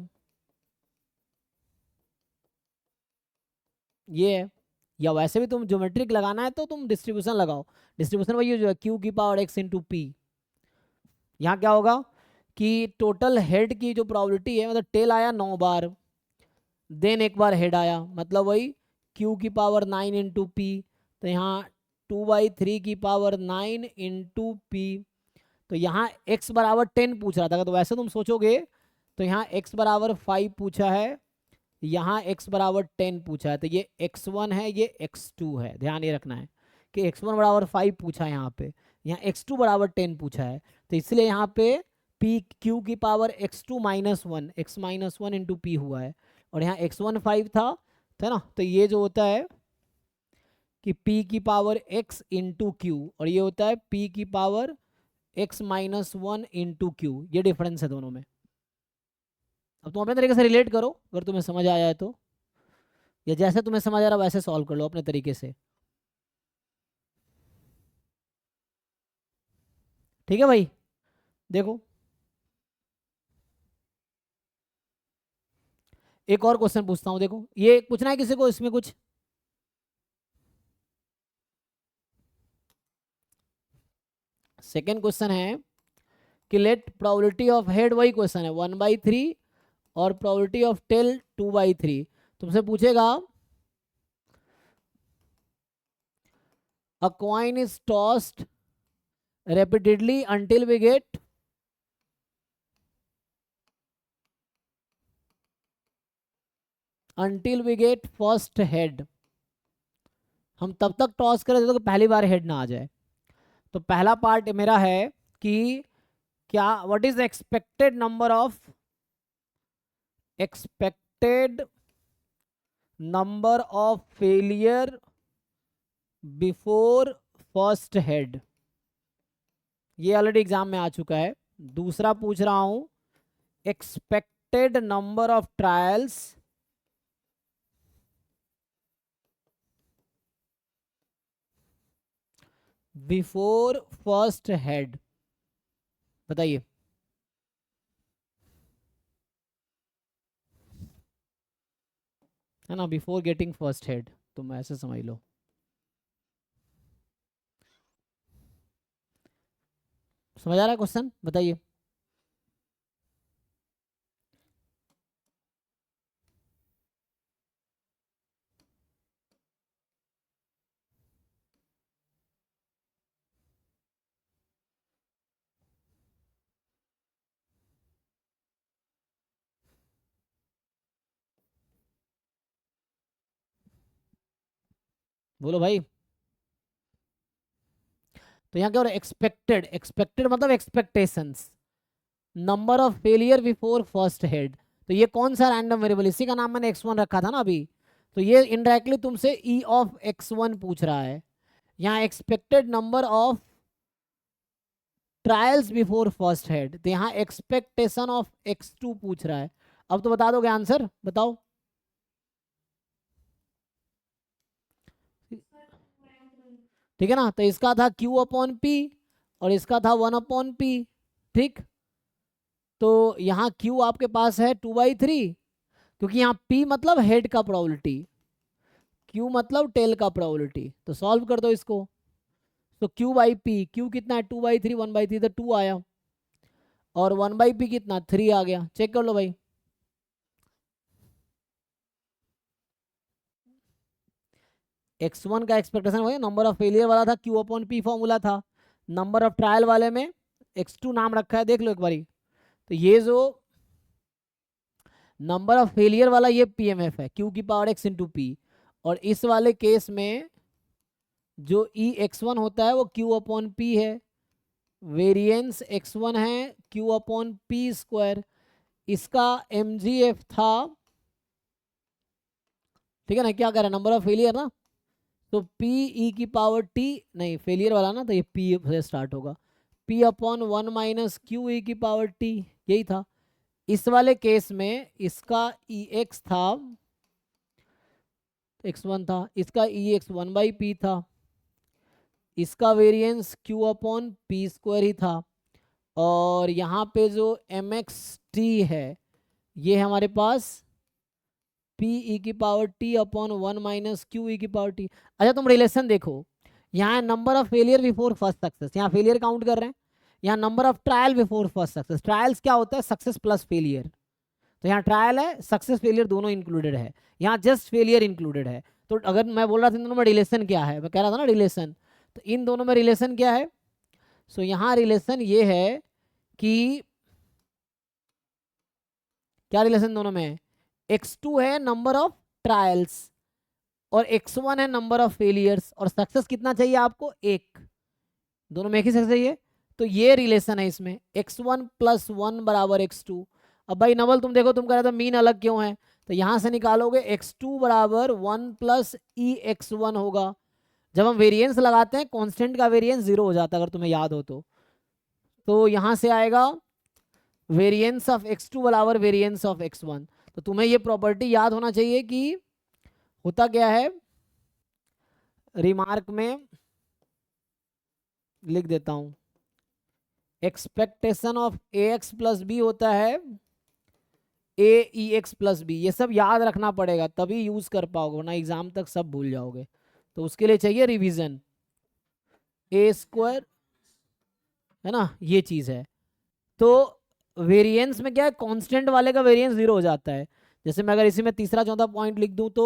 ये है, या वैसे भी तुम ज्योमेट्रिक लगाना है तो तुम डिस्ट्रीब्यूशन लगाओ, डिस्ट्रीब्यूशन वही जो है क्यू की पावर एक्स इंटू पी। यहाँ क्या होगा कि टोटल हेड की जो प्रोबेबिलिटी है, मतलब टेल आया 9 बार, देन एक बार हेड आया, मतलब वही क्यू की पावर 9 इंटू पी, तो यहाँ 2/3 की पावर 9 इंटू पी। तो यहाँ x बराबर 10 पूछ रहा था, तो वैसे तुम सोचोगे तो यहाँ x बराबर 5 पूछा है, यहाँ x बराबर 10 पूछा है, तो ये x1 है ये x2 है, ध्यान ये रखना है कि x1 बराबर 5 पूछा है यहाँ पे, यहाँ x2 बराबर 10 पूछा है, तो इसलिए यहाँ पे पी क्यू की power x2 - 1 x-1 into P हुआ है, और यहाँ x1 5 था, है ना, तो ये जो होता है कि p की पावर x इंटू क्यू, और ये होता है p की पावर x-1 इंटू क्यू, ये डिफरेंस है दोनों में। अब तुम अपने तरीके से रिलेट करो, अगर तुम्हें समझ आया है तो, या जैसे तुम्हें समझ आ रहा वैसे सॉल्व कर लो अपने तरीके से। ठीक है भाई, देखो एक और क्वेश्चन पूछता हूँ, देखो ये पूछना है किसी को इसमें कुछ, सेकेंड क्वेश्चन है कि लेट प्रोबेबिलिटी ऑफ हेड, वही क्वेश्चन है 1/3 और प्रोबेबिलिटी ऑफ टेल 2/3, तुमसे पूछेगा अ coin is tossed repeatedly until we get first head, हम तब तक टॉस करें जब तक पहली बार हेड ना आ जाए। तो पहला पार्ट मेरा है कि क्या what is expected number of failure before first head. ये ऑलरेडी एग्जाम में आ चुका है। दूसरा पूछ रहा हूं expected number of trials before first head. बताइए। है ना, बिफोर गेटिंग फर्स्ट हेड, तुम ऐसे समझ लो। समझ आ रहा है क्वेश्चन? बताइए। बोलो भाई। तो यहाँ क्या हो रहा है? एक्सपेक्टेड, एक्सपेक्टेड मतलब expectations, number of failure before first head. तो ये कौन सा रैंडम वेरिएबल, इसी का नाम मैंने x1 रखा था ना अभी। तो ये इनडायरेक्टली तुमसे e ऑफ x1 पूछ रहा है। यहाँ expected number of trials before first head, तो यहाँ एक्सपेक्टेशन ऑफ x2 पूछ रहा है। अब तो बता दोगे आंसर, बताओ। ठीक है ना, तो इसका था q अपॉन p और इसका था 1/p। ठीक, तो यहाँ q आपके पास है 2/3, क्योंकि यहाँ p मतलब हेड का प्रोबेबिलिटी, q मतलब टेल का प्रोबेबिलिटी। तो सॉल्व कर दो इसको। तो q/p, q कितना है? 2/3, 1/3 तो 2 आया, और 1/p कितना? 3 आ गया। चेक कर लो भाई। x1 का एक्सपेक्टेशन वही नंबर ऑफ फेलियर वाला था, q अपॉन p फॉर्मूला था। नंबर ऑफ ट्रायल वाले में x2 नाम रखा है, देख लो एक बारी। तो ये जो नंबर ऑफ फेलियर वाला ये pmf है, q की पावर x इंटू पी। और इस वाले केस में जो ex1 होता है वो q अपॉन पी है, वेरिएंस x1 है q अपॉन पी स्क्वायर। इसका mgf था, ठीक है ना, क्या कह रहा है? नंबर ऑफ फेलियर ना, तो p e की पावर t, नहीं फेलियर वाला ना, तो ये p से स्टार्ट होगा, p upon 1 minus Q E की पावर t, यही था। इस वाले केस में इसका ex था, x1 था, इसका ex 1/p था, इसका variance q upon p square ही था। और यहाँ पे जो mx t है ये हमारे पास p e की power t upon 1 minus Q E की पावर t। अच्छा तुम रिलेशन देखो, यहाँ number of failure before first success, यहाँ फेलियर काउंट कर रहे हैं। यहाँ number of trial before first success, trials क्या होता है? Success plus failure. तो यहाँ ट्रायल है, सक्सेस फेलियर दोनों इंक्लूडेड है, यहाँ जस्ट फेलियर इंक्लूडेड है। तो अगर मैं बोल रहा था इन दोनों में रिलेशन क्या है, मैं कह रहा था ना रिलेशन, तो इन दोनों में रिलेशन क्या है? सो यहाँ रिलेशन ये है कि क्या रिलेशन दोनों में है? x2 है नंबर ऑफ ट्रायल्स और x1 है नंबर ऑफ फेलियर्स, और सक्सेस कितना चाहिए आपको? एक। दोनों में एक ही सक्सेस चाहिए, तो ये रिलेशन है इसमें, x1 प्लस 1 बराबर x2। अब भाई नवल तुम देखो, तुम कह रहे थे मीन अलग क्यों है, तो यहां से निकालोगे x2 बराबर 1 प्लस ex1 होगा। जब हम वेरिएंस लगाते हैं कांस्टेंट का वेरिएंस 0 हो जाता है, अगर तुम्हें याद हो तो यहां से आएगा वेरिएंस ऑफ x2 बराबर वेरिएंस ऑफ x1। तो तुम्हें ये प्रॉपर्टी याद होना चाहिए कि होता क्या है, रिमार्क में लिख देता हूं, expectation of ax plus b होता है aex प्लस बी। ये सब याद रखना पड़ेगा तभी यूज कर पाओगे, वरना एग्जाम तक सब भूल जाओगे। तो उसके लिए चाहिए रिवीजन, ए स्क्वायर, है ना, ये चीज है। तो वेरिएंस में क्या है, कांस्टेंट वाले का वेरिएंस 0 हो जाता है। जैसे मैं अगर इसी में तीसरा चौथा पॉइंट लिख दूं तो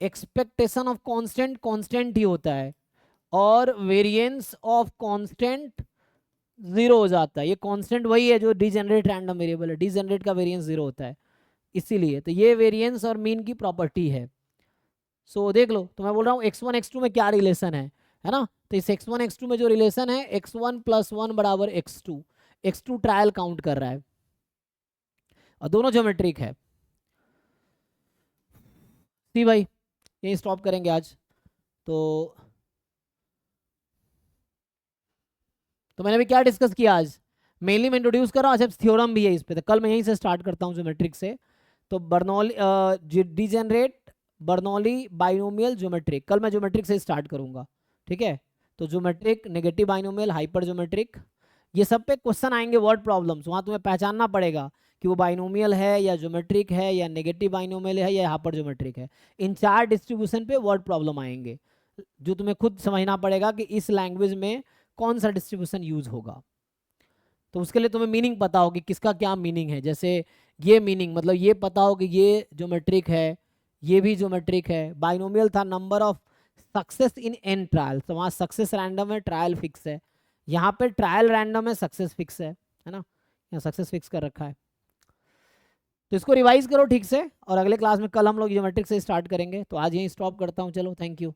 एक्सपेक्टेशन ऑफ कांस्टेंट कांस्टेंट ही होता है, और वेरिएंस ऑफ कांस्टेंट 0 हो जाता है। ये कांस्टेंट वही है जो डिजेनरेट रैंडम वेरिएबल है, डिजेनरेट का वेरिएंस 0 होता है, इसीलिए। तो ये वेरिएंस और मीन की प्रॉपर्टी है। सो देख लो, तो मैं बोल रहा हूँ x1 x2 में क्या रिलेशन है ना। तो इस x1 x2 में जो रिलेशन है x1 + 1 बराबर x2, x2 ट्रायल काउंट कर रहा है और दोनों ज्योमेट्रिक है। सी भाई यही स्टॉप करेंगे आज। तो मैंने भी क्या डिस्कस किया आज, मेनली मैं इंट्रोड्यूस कर रहा हूँ, अच्छा थ्योरम भी है इस पे, तो कल मैं यहीं से स्टार्ट करता हूँ ज्योमेट्रिक से। तो Bernoulli degenerate Bernoulli binomial geometric, कल मैं ज्योमेट्रिक से स्टार्ट करूंगा, ठीक है। तो geometric, negative binomial, hyper geometric, ये सब पे क्वेश्चन आएंगे, वर्ड प्रॉब्लम्स, वहाँ तुम्हें पहचानना पड़ेगा कि वो बाइनोमियल है या ज्योमेट्रिक है या नेगेटिव बाइनोमियल है या हाइपर ज्योमेट्रिक है। इन 4 डिस्ट्रीब्यूशन पे वर्ड प्रॉब्लम आएंगे जो तुम्हें खुद समझना पड़ेगा कि इस लैंग्वेज में कौन सा डिस्ट्रीब्यूशन यूज होगा। तो उसके लिए तुम्हें मीनिंग पता हो कि किसका क्या मीनिंग है, जैसे ये मीनिंग मतलब ये पता हो कि ये ज्योमेट्रिक है, ये भी ज्योमेट्रिक है। बाइनोमियल था number of success in an trial, तो वहाँ सक्सेस रैंडम है, ट्रायल फिक्स है। यहाँ पे ट्रायल रैंडम है, सक्सेस फिक्स है ना, यहाँ सक्सेस फिक्स कर रखा है। तो इसको रिवाइज करो ठीक से, और अगले क्लास में कल हम लोग ज्योमेट्रिक से स्टार्ट करेंगे। तो आज यहीं स्टॉप करता हूँ, चलो थैंक यू।